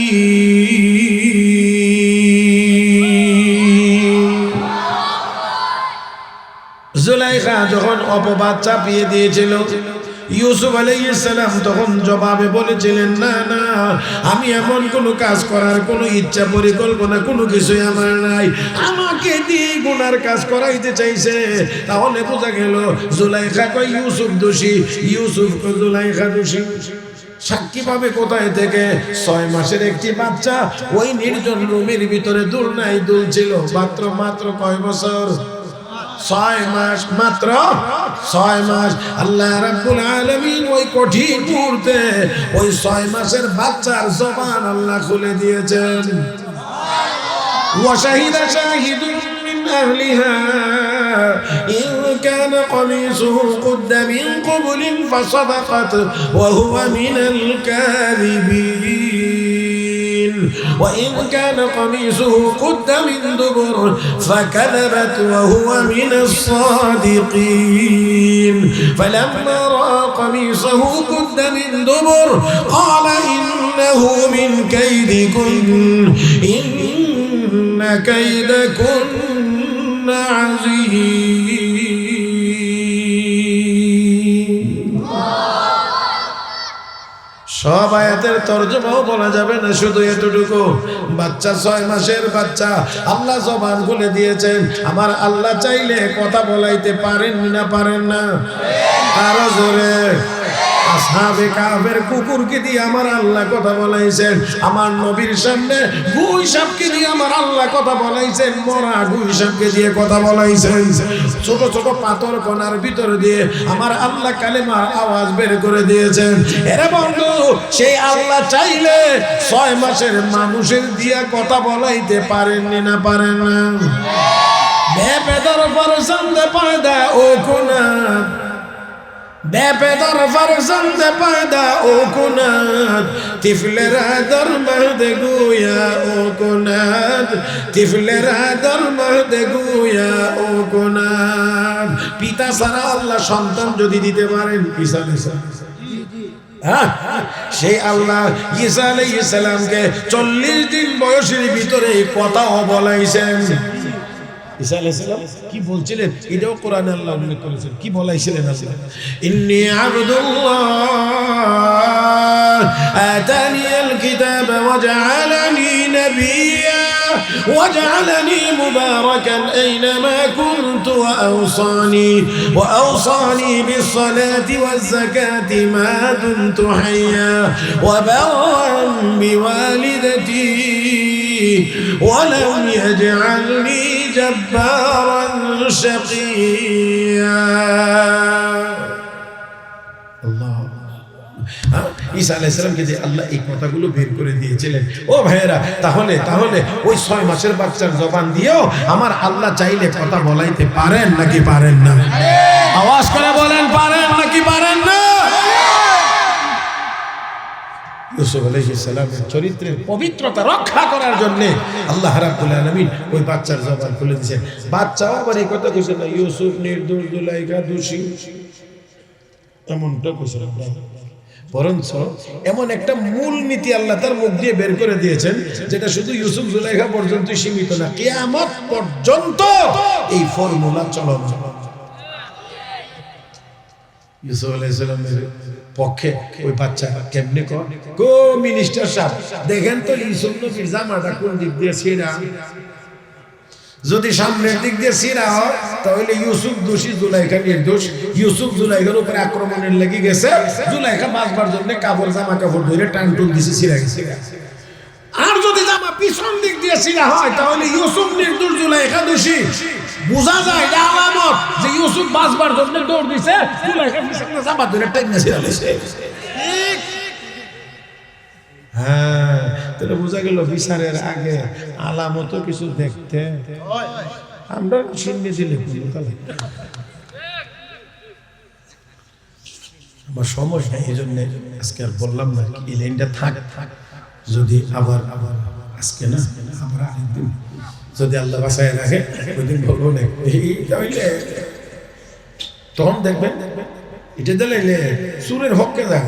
জুলাইখা যখন অপবাদ চাপিয়ে দিয়েছিল, ইউসুফ আলাইহিস সালাম তখন জবাবে বলেছিলেন, না না, আমি এমন কোনো কাজ করার কোনো ইচ্ছা পরিকল্পনা কোনো কিছুই আমার নাই, আমাকে দিয়ে গুনার কাজ করাইতে চাইছে। তাহলে বোঝা গেল জুলাইখা কয় ইউসুফ দোষী, ইউসুফ কয় জুলাইখা দোষী। সাক্ষী পাবে কোথায় থেকে? 6 মাসের একটি বাচ্চা ওই নির্জন রুমের ভিতরে দুলনায় দুলছিল। মাত্র কয় বছর? 6 মাস, মাত্র 6 মাস। আল্লাহ রাব্বুল আলামিন ওই কঠিন মুহূর্তে ওই 6 মাসের বাচ্চার জবান আল্লাহ খুলে দিয়েছেন। ওয়াশাহিদা শাহিদুন মিন আহলিহা ইন কানা কমিসুহু কুদ্দা মিন ক্বাবলিন ফাসাদাকাত ওয়া হুয়া মিনাল কাযিবিন وإن كان قميصه قد من دبر فكذبت وهو من الصادقين فلما رأى قميصه قد من دبر قال إنه من كيدكن إن كيدكن عظيم। সব আয়াতের তরজমাও বলা যাবে না, শুধু এতটুকু, বাচ্চা 6 মাসের বাচ্চা, আল্লাহ জবান খুলে দিয়েছেন। আমার আল্লাহ চাইলে কথা বলাইতে পারেন না, পারেন না? আরো জোরে। আসহাবে কাফের কুকুরকে দিয়ে আমার আল্লাহ কথা বলাইছেন, আমার নবীর সামনে গুই সাপকে দিয়ে আমার আল্লাহ কথা বলাইছেন, মরা গুই সাপকে দিয়ে কথা বলাইছেন, ছোট ছোট পাথর কণার ভিতর দিয়ে আমার আল্লাহ কালেমার আওয়াজ বের করে দিয়েছেন। এরে বন্ধু, সেই আল্লাহ চাইলে 6 মাসের মানুষের দিয়া কথা বলাইতে পারেননি না, পারেন না? বেপেদার পরসান্দে পয়দা ও কোনা बेपदर फरजंद पैदा ओ कुनाद तिफलेरा दर मर्द गुया ओ कुनाद तिफलेरा दर मर्द गुया ओ कुनाद पिता सारा अल्लाह সন্তান যদি দিতে পারেন ঈসা আলাইহিস সেই আল্লাহ ঈসা আলাইহিস সালামকে 40 দিন বয়সের ভিতরে কথাও বলাইছেন ঈসা আলাইহিস সালাম কি বলছিলেন এটাও কোরআনে আল্লাহ উল্লেখ করেছেন কি বলাইছিলেন আল্লাহ ইন্নী আবদুল্লাহ আতানিয়াল কিতাব ওয়া জাআলানি নাবিয়্যা ওয়া জাআলানি মুবারাকান আইনামা কুনতু ওয়া আওসানি বিস-সালাতি ওয়াজ-যাকাতি মা দুমতু হাইয়্যা ওয়া বাররান বিওয়ালিদাতি ওয়া লাম ইয়াজআলনি جبارا شقيا الله ঈসা আলাইহিস সালামকে যে আল্লাহ এই কথাগুলো বের করে দিয়েছিলেন ও ভাইয়েরা তাহলে ওই 6 মাসের বাচ্চার জবান দিয়েও আমার আল্লাহ চাইলে কথা বলাইতে পারেন নাকি পারেন না আওয়াজ করে বলেন পারেন নাকি পারেন না ইউসুফ আলাইহিস সালামের চরিত্রের পবিত্রতা রক্ষা করার জন্য আল্লাহ রাব্বুল আলামিন ওই বাচ্চার জবান খুলে দিয়েছেন বাচ্চাও আবার এই কথা কইছে না ইউসুফ নির্দোষ জুলাইখা দোষী এমনটা কইছে না বরঞ্চ এমন একটা মূল নীতি আল্লাহ তার মুখ দিয়ে বের করে দিয়েছেন যেটা শুধু ইউসুফ জুলাইখা পর্যন্ত সীমিত না কিয়ামত পর্যন্ত এই ফর্মুলা চলমান ইউসুফ আলাইহিস সালামের পক্ষে ওই বাচ্চা কেমনে কো মিনিস্টার সাহেব দেখেন তো ইউসুফ নবীর জামাটা কোন দিক দিয়ে ছিঁড়া যদি সামনের দিক দিয়ে ছিঁড়া হয় তাহলে ইউসুফ দোষী জুলাইখা নির্দোষ ইউসুফ জুলাইখার উপরে আক্রমণের লেগে গেছে জুলাইখা বাঁচবার জন্য কাপড় জামা কাপড় ধরে টান টুন দিছে ছিঁড়া গেছে আর যদি জামা পিছন দিক দিয়ে ছিঁড়া হয় তাহলে ইউসুফ নির্দোষ জুলাইখা দোষী বুঝা যায় এটা আলামত যে ইউসুফ বাঁচবার জন্য দৌড় দিছে জুলাইখা পিছনে জামা ধরে টান ছিঁড়া গেছে হ্যাঁ তাহলে বোঝা গেল বিচারের আগে আলামত কিছু দেখতে আমরা চিহ্নে দিলে আমার সময় নেই এই জন্য আজকে আর বললাম না এই লাইনটা থাক যদি আবার আজকে না আবার আরেকদিন যদি আল্লাহ বাসায় রাখে ওই দিন বলবো না তখন দেখবেন এটা দিলে সুরের হককে দেখ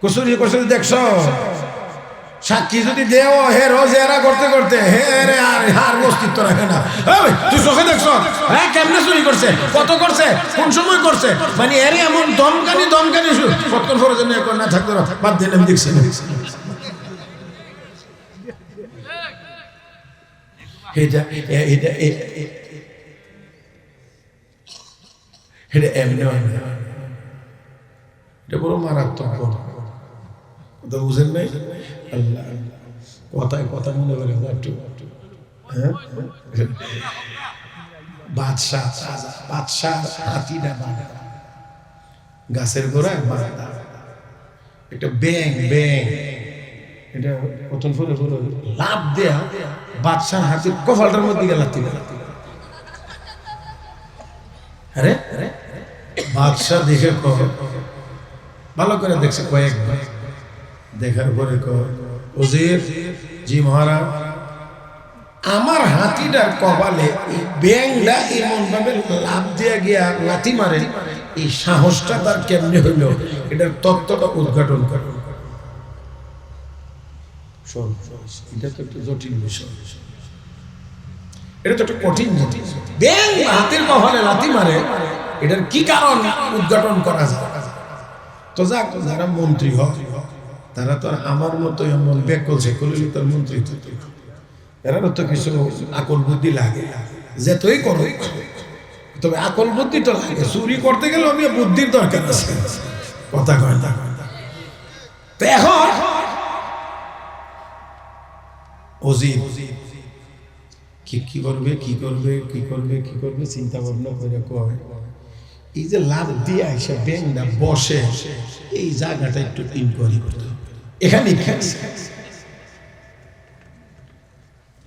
কসুরি কসুরি দেখছ সাক্ষী যদি দেও হে রোজ এরা করতে করতে হে রে আর অস্তিত্ব রাখে না তুই চোখে দেখছ হ্যাঁ কেমনে চুরি করছে কত করছে কোন সময় করছে মানে এর এমন দমকানি কতক্ষণ ফরজ না থাকতো বাদ দিন আমি দেখছি এটা এমনি এটা বড় মারাত্মক কথা বুঝেন নাই আল্লাহ কথা মনে করে একটু হ্যাঁ বাদশাহ হাতিটা বাঁধা গাছের গোড়ায় বাঁধা একটা ব্যাং এটা কতন ফলে লাভ দেয়া বাদশাহ হাতির কপালটার মধ্যে গেলাতি আরে বাদশাহ দেখে ভালো করে দেখছে কয়েকবার দেখার পরে ওজির জি মহারাজ আমার হাতিটার কপালে এই ব্যাংটা এমন ভাবে লাভ দিয়ে গিয়া লাথি মারে এই সাহসটা তার কেমনে হইল এটার তত্ত্বটা উদ্ঘাটন করে এটা তো একটা জটিল বিষয় এটা তো একটা কঠিন জিনিস ব্যাং হাতির কপালে লাথি মারে এটার কি কারণ উদ্ঘাটন করা যায় তো যাক যারা মন্ত্রী হয় তারা তো আমার মতো এমন বেকল তার মন্ত্রী এরা তো কিছু আকল বুদ্ধি লাগে যেতই করো তবে আকল বুদ্ধি তো লাগে চুরি করতে গেলে আমি বুদ্ধির দরকার আছে কথা কয় না তো এখন ওজির কি করবে চিন্তা ভাবনা করে কয় এই যে লাভ দিয়ে আইসা ব্যাংকটা বসে এই জায়গাটা একটু ইনকোয়ারি করতে হবে এখানে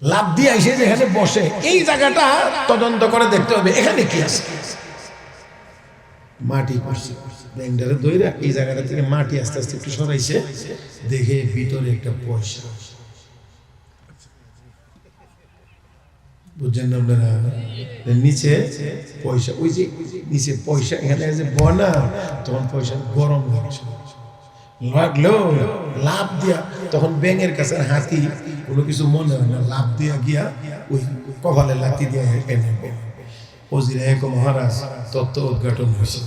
লাভ দিয়ে আইসে যেখানে বসে এই জায়গাটা তদন্ত করে দেখতে হবে এখানে কি আছে মাটি করছে ব্যাংকটারে দইরা এই জায়গাটা থেকে মাটি আস্তে আস্তে একটু সরাইছে, দেখে ভিতরে একটা পয়সা। বুঝছেন না আপনারা? নিচে পয়সা, ওই যে নিচে পয়সা, এখানে যে বনা, তখন পয়সা গরম লাগলো, লাভ দিয়া তখন ব্যাঙের কাছে হাতি কোনো কিছু মনে হয় না, লাভ দিয়া গিয়া ওই কপালে লাথি দিয়া এনে ওজির এক মহারাজ তত্ত্ব উদ্ঘাটন হয়েছে।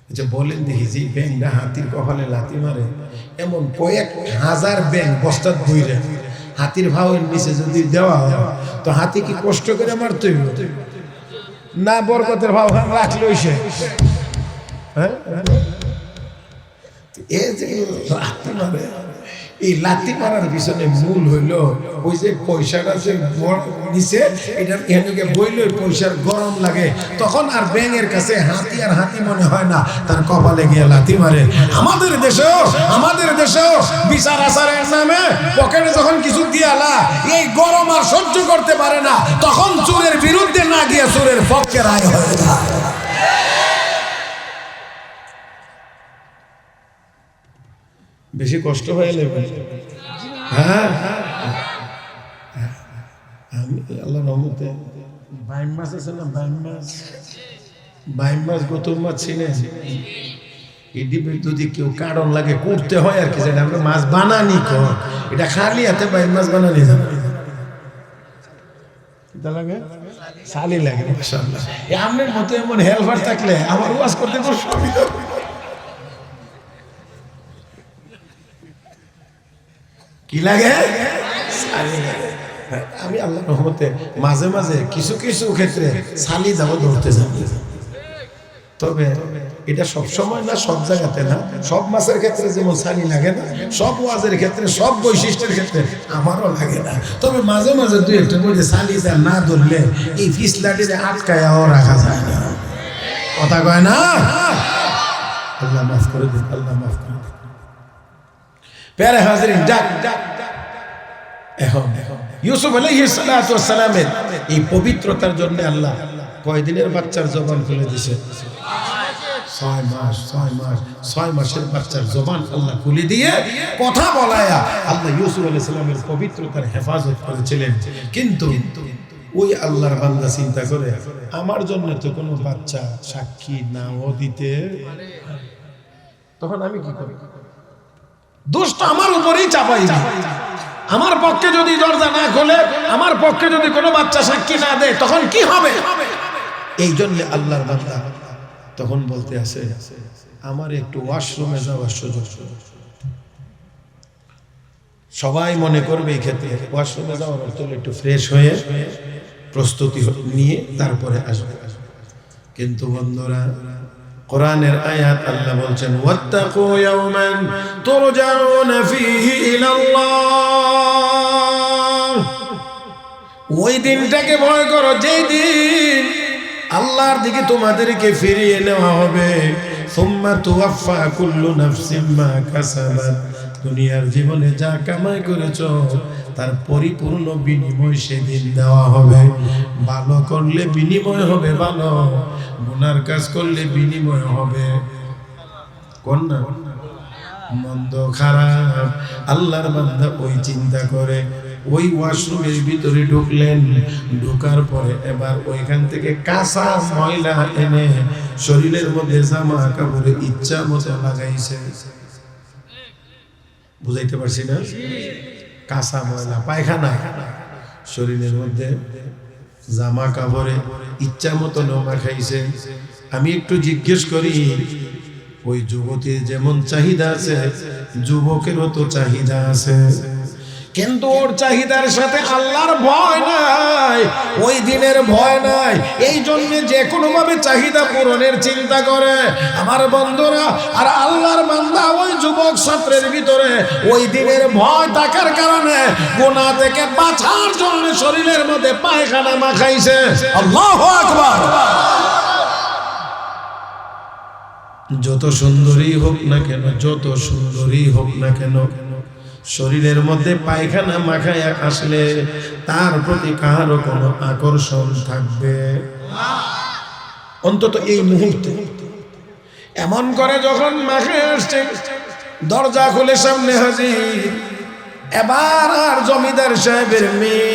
আচ্ছা বলেন দেখি, যে ব্যাঙটা হাতির কপালে লাথি মারে, এমন কয়েক হাজার ব্যাঙ বস্তা ধরে হাতির ভাওয়ের নিচে যদি দেওয়া হয়, তো হাতি কি কষ্ট করে মারতে না? বরকতের ভাও রাখলো সে। হ্যাঁ, এই লাথি মারার পিছনে মূল হইলো ওই যে পয়সাটা যে নিচে, এটা এদিকে বইল, পয়সার গরম লাগে, তখন আর ব্যাঙের কাছে হাতি আর হাতি মনে হয় না, তার কপালে গিয়ে লাথি মারে। আমাদের দেশেও বিচার আচারের নামে পকেটে যখন কিছু দিয়ালা, এই গরম আর সহ্য করতে পারে না, তখন চোরের বিরুদ্ধে না গিয়ে চোরের পক্ষে রায় হয়ে যায়। বেশি কষ্ট হয়ে যাবে। হ্যাঁ, আমি আল্লাহ রহমতে বাইম মাছ আছে না, বাইম মাছ গতর মাছ ছিলেন, এই ডিমের যদি কেউ কারণ লাগে করতে হয় আর কি, যেটা আমরা মাছ বানানি কর, এটা খালি হাতে বাইম মাছ বানানি যাবে, লাগে শালি লাগে। মাশাআল্লাহ, আপনার মতো এমন হেল্পার থাকলে আমার ওয়াজ করতে খুব সুবিধা। কি লাগে? আমি আল্লাহর রহমতে মাঝে মাঝে কিছু কিছু ক্ষেত্রে শালি যাব ধরতে যাবো, তবে এটা সব সময় না, সব জায়গাতে না, সব মাছের ক্ষেত্রে যেমন শালি লাগে না, সব ওয়াজের ক্ষেত্রে, সব বৈশিষ্ট্যের ক্ষেত্রে আমারও লাগে না। তবে মাঝে মাঝে দুই একটা বলে শালি যা না ধরলে এই ফিসলাটিতে আটকায়াও রাখা যায় না। কথা কয় না? আল্লাহ মাফ করে দিন, আল্লাহ মাফ করে দিন। প্যারে হাজরিন, এখন ইউসুফ আলাইহিস সালাতু ওয়াস সালামের এই পবিত্রতার জন্য আল্লাহ কয়দিনের বাচ্চার জবান খুলে দিয়েছে? 6 মাসের বাচ্চার জবান আল্লাহ খুলে দিয়ে কথা বলায়া আল্লাহ ইউসুফ আলাইহিস সালামের পবিত্রতার হেফাজত করেছিলেন। কিন্তু ওই আল্লাহর বান্দা চিন্তা করে, আমার জন্য তো কোনো বাচ্চা সাক্ষী নাও দিতে, তখন আমি কি করি? দোষ তো আমার উপরেই চাপাই। আমার পক্ষে যদি দরজা না খোলে, আমার পক্ষে যদি কোনো বাচ্চা সাক্ষী না দেয়, তখন কি হবে? এই জন্য আল্লাহর বান্দা তখন বলতে আছে, আমার একটু ওয়াশরুমে যাওয়ার সুযোগ। সবাই মনে করবে এই ক্ষেত্রে ওয়াশরুমে যাওয়ার অর্থ একটু ফ্রেশ হয়ে প্রস্তুতি নিয়ে তারপরে আসবে। কিন্তু বন্ধুরা, কোরআনের আয়াত আল্লাহ বলছেন, ওয়াত্তাকু ইয়াওমান তুরজাউনা ফীহি ইলাল্লাহ। ওই দিনটাকে ভয় করো, যেই দিন আল্লাহর দিকে তোমাদেরকে ফিরিয়ে নেওয়া হবে। সুম্মা তুওয়াফা কুল্লু নাফসিন মা কাসাবাত। দুনিয়ার জীবনে যা কামাই করেছো তার পরিপূর্ণ বিনিময় সেদিন দেওয়া হবে। ভালো করলে বিনিময় হবে ভালো, গুনার কাজ করলে বিনিময় হবে কোন না মন্দ খারাপ। আল্লাহর বান্দা ওই চিন্তা করে, ওই ওয়াশরুমের ভিতরে ঢুকলেন, ঢোকার পরে এবার ওইখান থেকে কাঁচা ময়লা এনে শরীরের মধ্যে জামা কাপড়ে ইচ্ছা মতো লাগাইছে। বুঝাইতে পারছি না? কাঁচা ময়লা পায়খানা শরীরের মধ্যে, জামা কাপড়ে ইচ্ছা মতো নোমা খাইছে। আমি একটু জিজ্ঞেস করি, ওই যুবতীর যেমন চাহিদা আছে, যুবকেরও তো চাহিদা আছে, কিন্তু ওর চাহিদার সাথে আল্লাহর ভয় নাই, ওই দিনের ভয় নাই। এই জন্য যে কোনো ভাবে চাহিদা পূরণের চিন্তা করে। আমার বন্ধুরা, আর আল্লাহর বান্দা ওই যুবক ছাত্রের ভিতরে ওই দিনের ভয় থাকার কারণে গুনাহ থেকে বাঁচার জন্য শরীরের মধ্যে পায়খানা মাখাইছে। আল্লাহু আকবার। যত সুন্দরী হোক না কেন, যত সুন্দরী হোক না কেন, শরীরের মধ্যে পায়খানা মাখায় আসলে তার প্রতি কারো কোনো আকর্ষণ থাকবে। অন্তত এই মুহূর্তে। এমন করে যখন মাঠে আসছে, দরজা খুলে সামনে হাজির। এবার আর জমিদার সাহেবের মেয়ে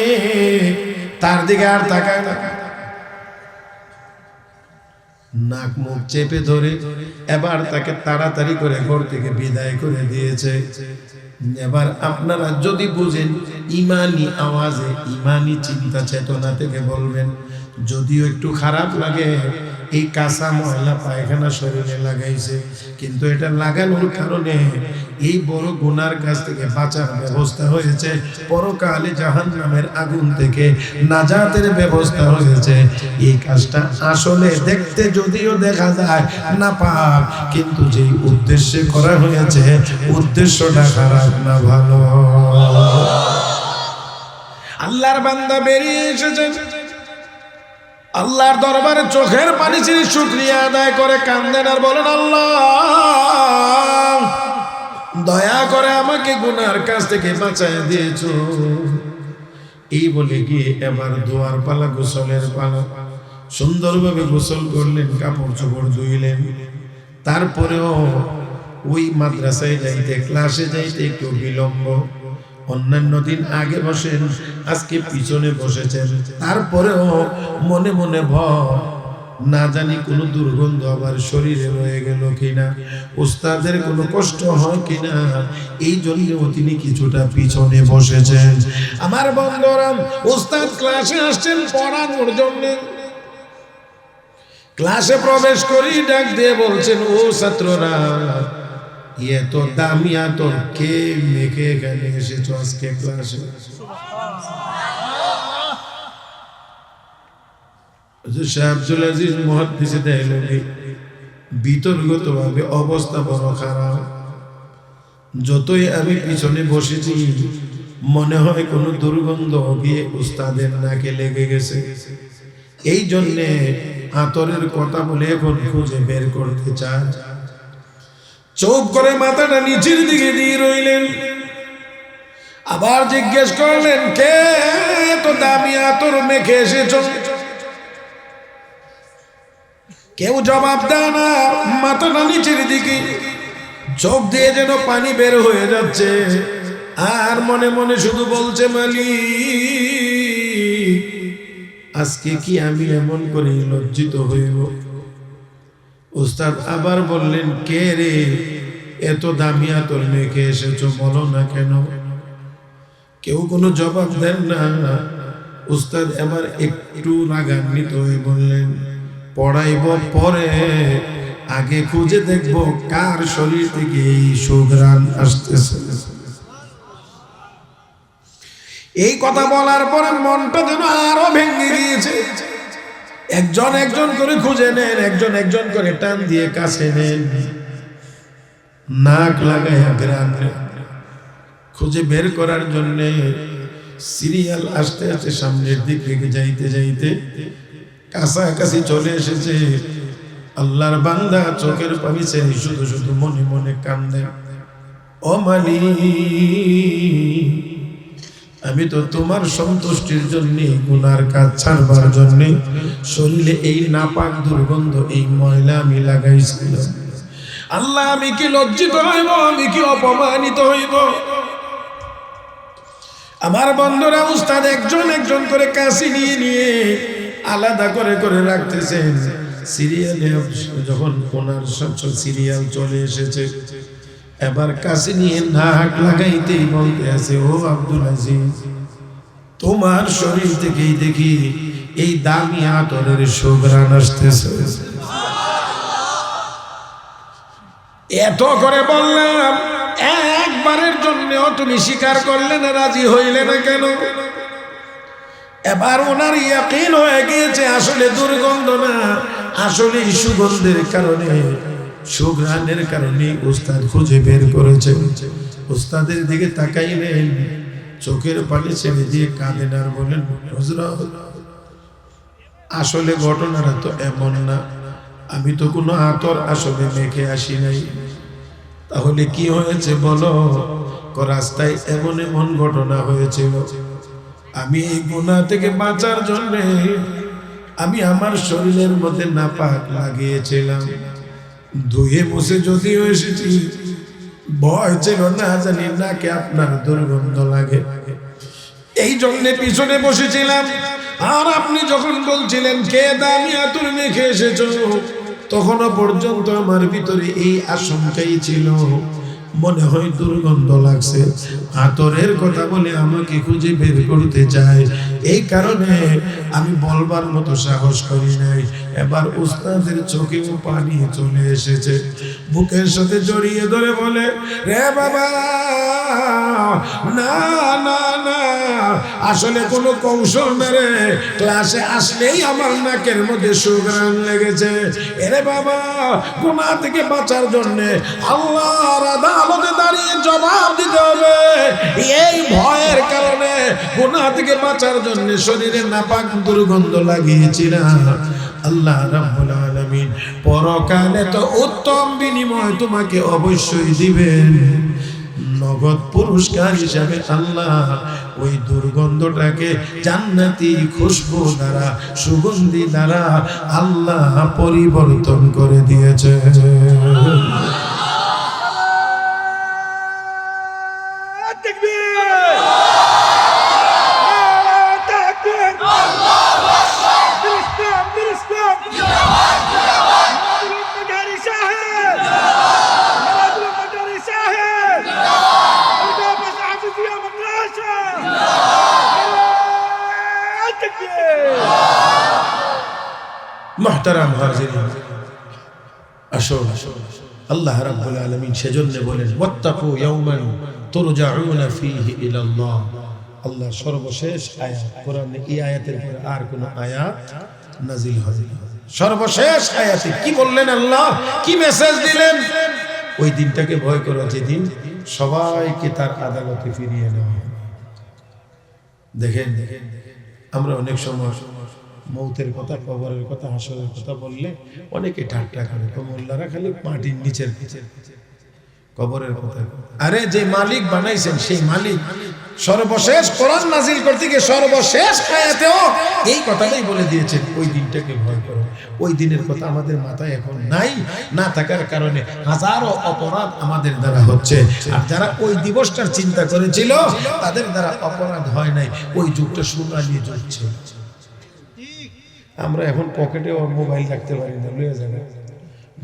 তার দিকে আর তাকায় না, নাক মুখ চেপে ধরে এবার তাকে তাড়াতাড়ি করে ঘর থেকে বিদায় করে দিয়েছে। এবার আপনারা যদি বুঝেন, ইমানি আওয়াজে, ইমানি চিন্তা চেতনা থেকে বলবেন। যদিও একটু খারাপ লাগে, এই কাঁচা ময়লা পায়খানা শরীরে লাগাইছে, কিন্তু এটা লাগানোর কারণে এই বড় গুনার কাছ থেকে বাঁচার ব্যবস্থা হয়েছে, পরকালে জাহান্নামের আগুন থেকে নাজাতের ব্যবস্থা হয়েছে। এই কাজটা আসলে দেখতে যদিও দেখা যায় না পাপ, কিন্তু যেই উদ্দেশ্যে করা হয়েছে উদ্দেশ্যটা খারাপ না ভালো। আল্লাহর বান্দা বেরিয়ে এসেছেন, আল্লাহর দরবারে চোখের পানি ছেড়ে শুকরিয়া আদায় করে কান্দেন আর বলেন, আল্লাহ দয়া করে আমাকে গুনার কাছ থেকে বাঁচায় দিয়েছো। এই বলে গিয়ে এবার দোয়ার পালা, গোসলের পালা। সুন্দরভাবে গোসল করলেন, কাপড় চোপড় ধুইলেন। তারপরেও ওই মাদ্রাসায় যাইতে, ক্লাসে যাইতে একটু বিলম্ব। অন্যান্য দিন আগে বসেন, আজকে পিছনে বসেছেন। তারপরেও মনে মনে ভয়, না জানি কোনো দুর্গন্ধ আবার শরীরে রয়ে গেল কিনা, উস্তাদের কোনো কষ্ট হয় কিনা, এই জন্যও তিনি কিছুটা পিছনে বসেছেন। আমার বন্ধুরা, উস্তাদ ক্লাসে আসছেন পড়ানোর জন্য। ক্লাসে প্রবেশ করি ডাক দিয়ে বলছেন, ও ছাত্ররা, এত দামিয়া তো কে মেখে এখানে এসেছো আজকে ক্লাসে? আব্দুল আজিজ মুহাদ্দিসে দেহলভী বিতর্কিতভাবে অবস্থা বড় খারাপ। যতই আমি পিছনে বসেছি, মনে হয় কোনো দুর্গন্ধ গিয়ে উস্তাদের নাকে লেগে গেছে। এই জন্যে আতরের কথা বলে এখন খুঁজে বের করতে চায়। চুপ করে মাথাটা নিচের দিকে দিয়ে রইলেন। আবার জিজ্ঞেস করলেন, কে তো দামি আতর মেখে এসেছ? কেউ জবাব দেয় না, মাথাটা নিচের দিকে, চোখ দিয়ে যেন পানি বের হয়ে যাচ্ছে, আর মনে মনে শুধু বলছে, মালিক আজকে কি আমি এমন করে লজ্জিত হইব? উস্তাদ আবার বললেন, কে রে, এত দামি আতর মেখে এসেছো, বলো না কেন? কেউ কোনো জবাব দেন না। উস্তাদ এবার একটু রাগান্বিত হয়ে বললেন, পড়াইব পরে, আগে খুঁজে দেখব কার শরীর থেকে এই সুঘ্রাণ আসতেছে। এই কথা বলার পরে মনটা যেন আরো ভেঙে গিয়েছে। একজন একজন করে খুঁজে নেন, একজন একজন করে টান দিয়ে কাছে নেন, নাক লাগাইয়া ঘ্রাণ খুঁজে বের করার জন্য সিরিয়াল আস্তে আস্তে সামনের দিক থেকে যাইতে যাইতে কাছাকাছি চলে এসেছে। আল্লাহর বান্দা চোখের পানি ছেড়ে শুধু শুধু মনে মনে কান্দে, ও মালিক আমি তো তোমার সন্তুষ্টির জন্য, গুনার কাজ ছাড়বার জন্য শরীরে এই নাপাক দুর্গন্ধ, এই ময়লা আমি লাগাইছিলাম। আল্লাহ আমি কি লজ্জিত হইব, আমি কি অপমানিত হইব? আমার বন্ধুরা, উস্তাদ একজন একজন করে কাশি নিয়ে নিয়ে আলাদা করে করে রাখতেছেন। সিরিয়ালে যখন ওনার সব সিরিয়াল চলে এসেছে, এবার কাছে নিয়ে নাক লাগাইতেই বলতে আছে, ও আব্দুল আজিজ, তোমার শরীর থেকেই দেখি এই দামি আতরের সুঘ্রাণ আসতেছে। এত করে বললাম, একবারের জন্যও তুমি স্বীকার করলে না, রাজি হইলে না কেন? এবার ওনার ইয়াকিন হয়ে গিয়েছে আসলে দুর্গন্ধ না, আসলে সুগন্ধের কারণে, সুঘ্রাণের কারণে উস্তাদ খুঁজে বের করেছে। উস্তাদের দিকে তাকাইলেন, চোখের পানি ছেড়ে দিয়ে কাঁদেন আর বলেন, হযরত আসলে ঘটনাটা তো এমন না, আমি তো কোনো আতর আসলে মেখে আসি নাই। তাহলে কি হয়েছে বলো? রাস্তায় এমন এমন ঘটনা হয়েছিল, আমি এই গুনাহ থেকে বাঁচার জন্য আমি আমার শরীরের মধ্যে নাপাক লাগিয়েছিলাম, ধুয়ে মুছে যদিও এসেছি, ভয় ছিল না জানি নাকে আপনার দুর্গন্ধ লাগে, এই জন্য পিছনে বসেছিলাম। আর আপনি যখন বলছিলেন কে দামি আতর মেখে এসেছো, তখনও পর্যন্ত আমার ভিতরে এই আশঙ্কাই ছিল, মনে হয় দুর্গন্ধ লাগছে, আতরের কথা বলে আমাকে খুঁজে বের করতে চায়, এই কারণে আমি বলবার মতো সাহস করি নাই। এবার উস্তাদের চোখেও পানি চলে এসেছে, বুকের সাথে জড়িয়ে ধরে বলে, রে বাবা, না না না, আসলে কোনো কৌশল না রে, ক্লাসে আসলেই আমার নাকের মধ্যে সুঘ্রাণ লেগেছে। এরে বাবা, গুনাহ থেকে বাঁচার জন্য আল্লাহর আদালতে দাঁড়িয়ে জবাব দিতে হবে, এই ভয়ের কারণে গুনাহ থেকে বাঁচার জন্য শরীরে নাপাক দুর্গন্ধ লাগিয়েছিলাম। আল্লাহ রাব্বুল আলামিন পরকালে তো উত্তম বিনিময় তোমাকে অবশ্যই দিবেন, নগদ পুরস্কার হিসাবে আল্লাহ ওই দুর্গন্ধটাকে জান্নাতি খুশবু দ্বারা, সুগন্ধি দ্বারা আল্লাহ পরিবর্তন করে দিয়েছে। মুহতারাম হাজিরিন, আসুন, আল্লাহ রাব্বুল আলামিন সেজন্য বলেন, ওয়াত্তাকু ইয়াওমান তুরজাউনা ফীহি ইলাল্লাহ। আল্লাহ সর্বশেষ আয়াত, কোরআনে এই আয়াতের পরে আর কোন আয়াত নাজিল হয়নি। সর্বশেষ আয়াতে কি বললেন আল্লাহ, কি মেসেজ দিলেন? ওই দিনটাকে ভয় করো যেদিন সবাইকে তার আদালতে ফিরিয়ে নেওয়া হবে। দেখেন, আমরা অনেক সময় মৌতের কথা, কবরের কথা, হাসরের কথা বললে অনেকে ঠাট্টা করে, মোল্লারা খালি মাটির নিচের কবরের কথা। আরে যে মালিক বানাইছেন সেই মালিক সর্বশেষ কোরআন নাজিল করতে গিয়ে সর্বশেষ আয়াতেও এই কথাটাই বলে দিয়েছেন, ওই দিনটাকে ভয় করো। ওই দিনের কথা আমাদের মাথায় এখন নাই, না থাকার কারণে হাজারো অপরাধ আমাদের দ্বারা হচ্ছে। আর যারা ওই দিবসটার চিন্তা করেছিল তাদের দ্বারা অপরাধ হয় নাই, ওই যুগটা সোনালী যুগ ছিল। আমরা এখন পকেটে ওর মোবাইল রাখতে পারি না, লয়ে যাবে,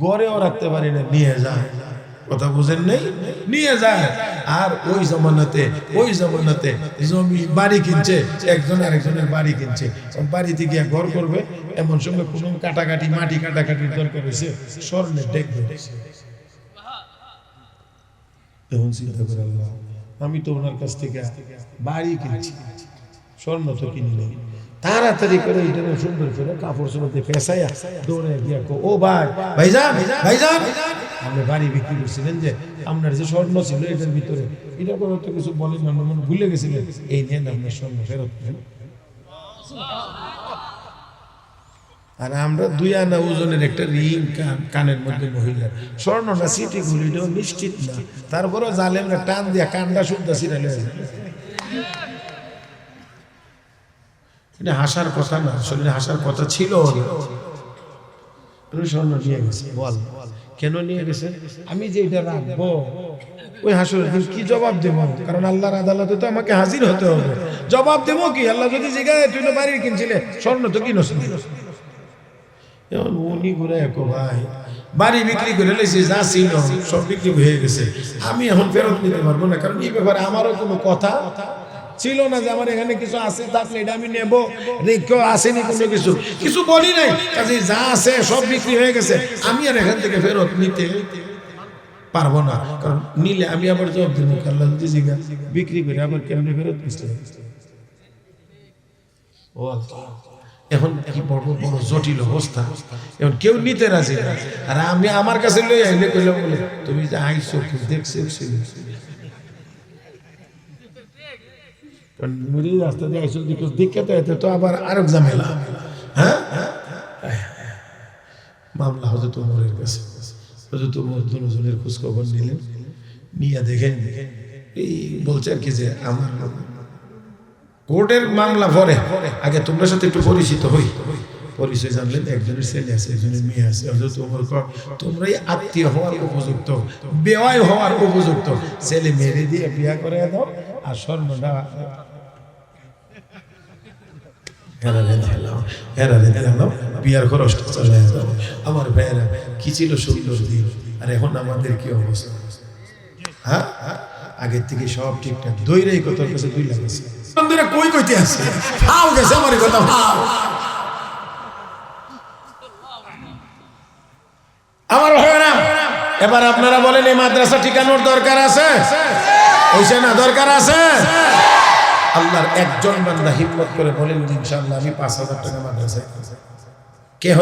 ঘরেও রাখতে পারি না, নিয়ে যায়, কথা বুঝেন নেই, নিয়ে যায়। আর ওই জমানাতে জমি বাড়ি কিনছে, একজন আরেকজনের বাড়ি কিনছে, বাড়িতে গিয়ে ঘর করবে, এমন সময় কোনো কাটাকাটি, মাটি কাটাকাটির দরকার হয়েছে, স্বর্ণের দেখবে। এখন চিন্তা করে, আল্লাহ, আমি তো ওনার কাছ থেকে বাড়ি কিনছি, স্বর্ণ তো কিনি নেই, তাড়াতাড়ি করে এটা সুন্দর করে কাপড় চোপড়ে ফেসাইয়া দৌড়ে গিয়া, ও ভাই, ভাইজান ভাইজান, আপনি বাড়ি বিক্রি করছিলেন যে আপনার যে স্বর্ণ ছিল এটার ভিতরে, এটা কোনো তো কিছু বলেন না, মনে ভুলে গেছিলেন, এই নিয়ে আপনার স্বর্ণ ফেরত দেন। আর আমরা 2 আনা ওজনের একটা রিং কানের মধ্যে মহিলার, স্বর্ণ না সিটি গুলি, এটাও নিশ্চিত না, তারপরেও জালেমরা টান দিয়া কান্ডা শুদ্ধা সিরালে। এটা হাসার কথা না, আসলে হাসার কথা ছিল না। স্বর্ণ নিয়ে গেছে, বল কেন নিয়ে গেছে? আমি যে এটা রাখবো ওই হাসরের দিন কি জবাব দেবো? কারণ আল্লাহর আদালতে তো আমাকে হাজির হতে হবে, জবাব দেবো কি? আল্লাহ যদি জিজ্ঞাসা, তুই তো বাড়ি কিনছিলে, স্বর্ণ তো কিনছিস। যেমন উনি ঘুরে এক ভাই বাড়ি বিক্রি করে লেছি, যা ছিল সব বিক্রি হয়ে গেছে, আমি এখন ফেরত নিতে পারবো না, কারণ এই ব্যাপারে আমারও কোনো কথা ছিল না যে আমার এখানে কিছু আছে, থাকলে এটা আমি নেবো, কেউ আসেনি, কোনো কিছু বলি নাই, কাজে যা আছে সব বিক্রি হয়ে গেছে, আমি আর এখান থেকে ফেরত নিতে পারবো না, কারণ নিলে আমি আবার জবাব দেব, আল্লাহ যদি জিজ্ঞাসা বিক্রি করে আবার কেমনে ফেরত নিতে। ও এখন কি বড় বড় জটিল অবস্থা, এখন কেউ নিতে রাজি না। আর আমি আমার কাছে লই আইলে কইলাম, বলে তুমি যে আইছো কেউ দেখছে, রাস্তা দিয়ে আইসো দেখে তো এতে তো আবার আরেক ঝামেলা। হ্যাঁ, মামলা হজরত ওমরের কাছে, হজরত ওমর দুজনের খোঁজ খবর নিলেন, নিয়ে দেখেন এই বলছে আর কি যে আমার কোর্টের মামলা পরে, আগে তোমরা সাথে একটু পরিচিত হই, পরিচয় জানলেন একজনের ছেলে আছে একজনের মেয়ে আছে। হযরত ওমর কয় তোমরাই আত্মীয় হওয়ার উপযুক্ত, বেওয়াই হওয়ার উপযুক্ত, ছেলে মেরে দিয়ে বিয়া করে দাও আর স্বর্ণটা বিয়ার খরচটা চলে যাও। আমার ভাইয়েরা কি ছিল সুন্দর দিন, আর এখন আমাদের কি অবস্থা? হ্যাঁ, আগের থেকে সব ঠিকঠাক। দইরাই কত কাছে 2 লাখ আছে, কই কইতে আছে ফাও গেছে আমার কথা ফাও। আমার ভাইয়েরা এবার আপনারা বলেন এই মাদ্রাসা ঠিকানোর দরকার আছে? হইছে না? দরকার আছে। আল্লাহর একজন বান্দা হিম্মত করে বলেন ইনশাআল্লাহ আমি 5,000 টাকা মাদ্রাসায়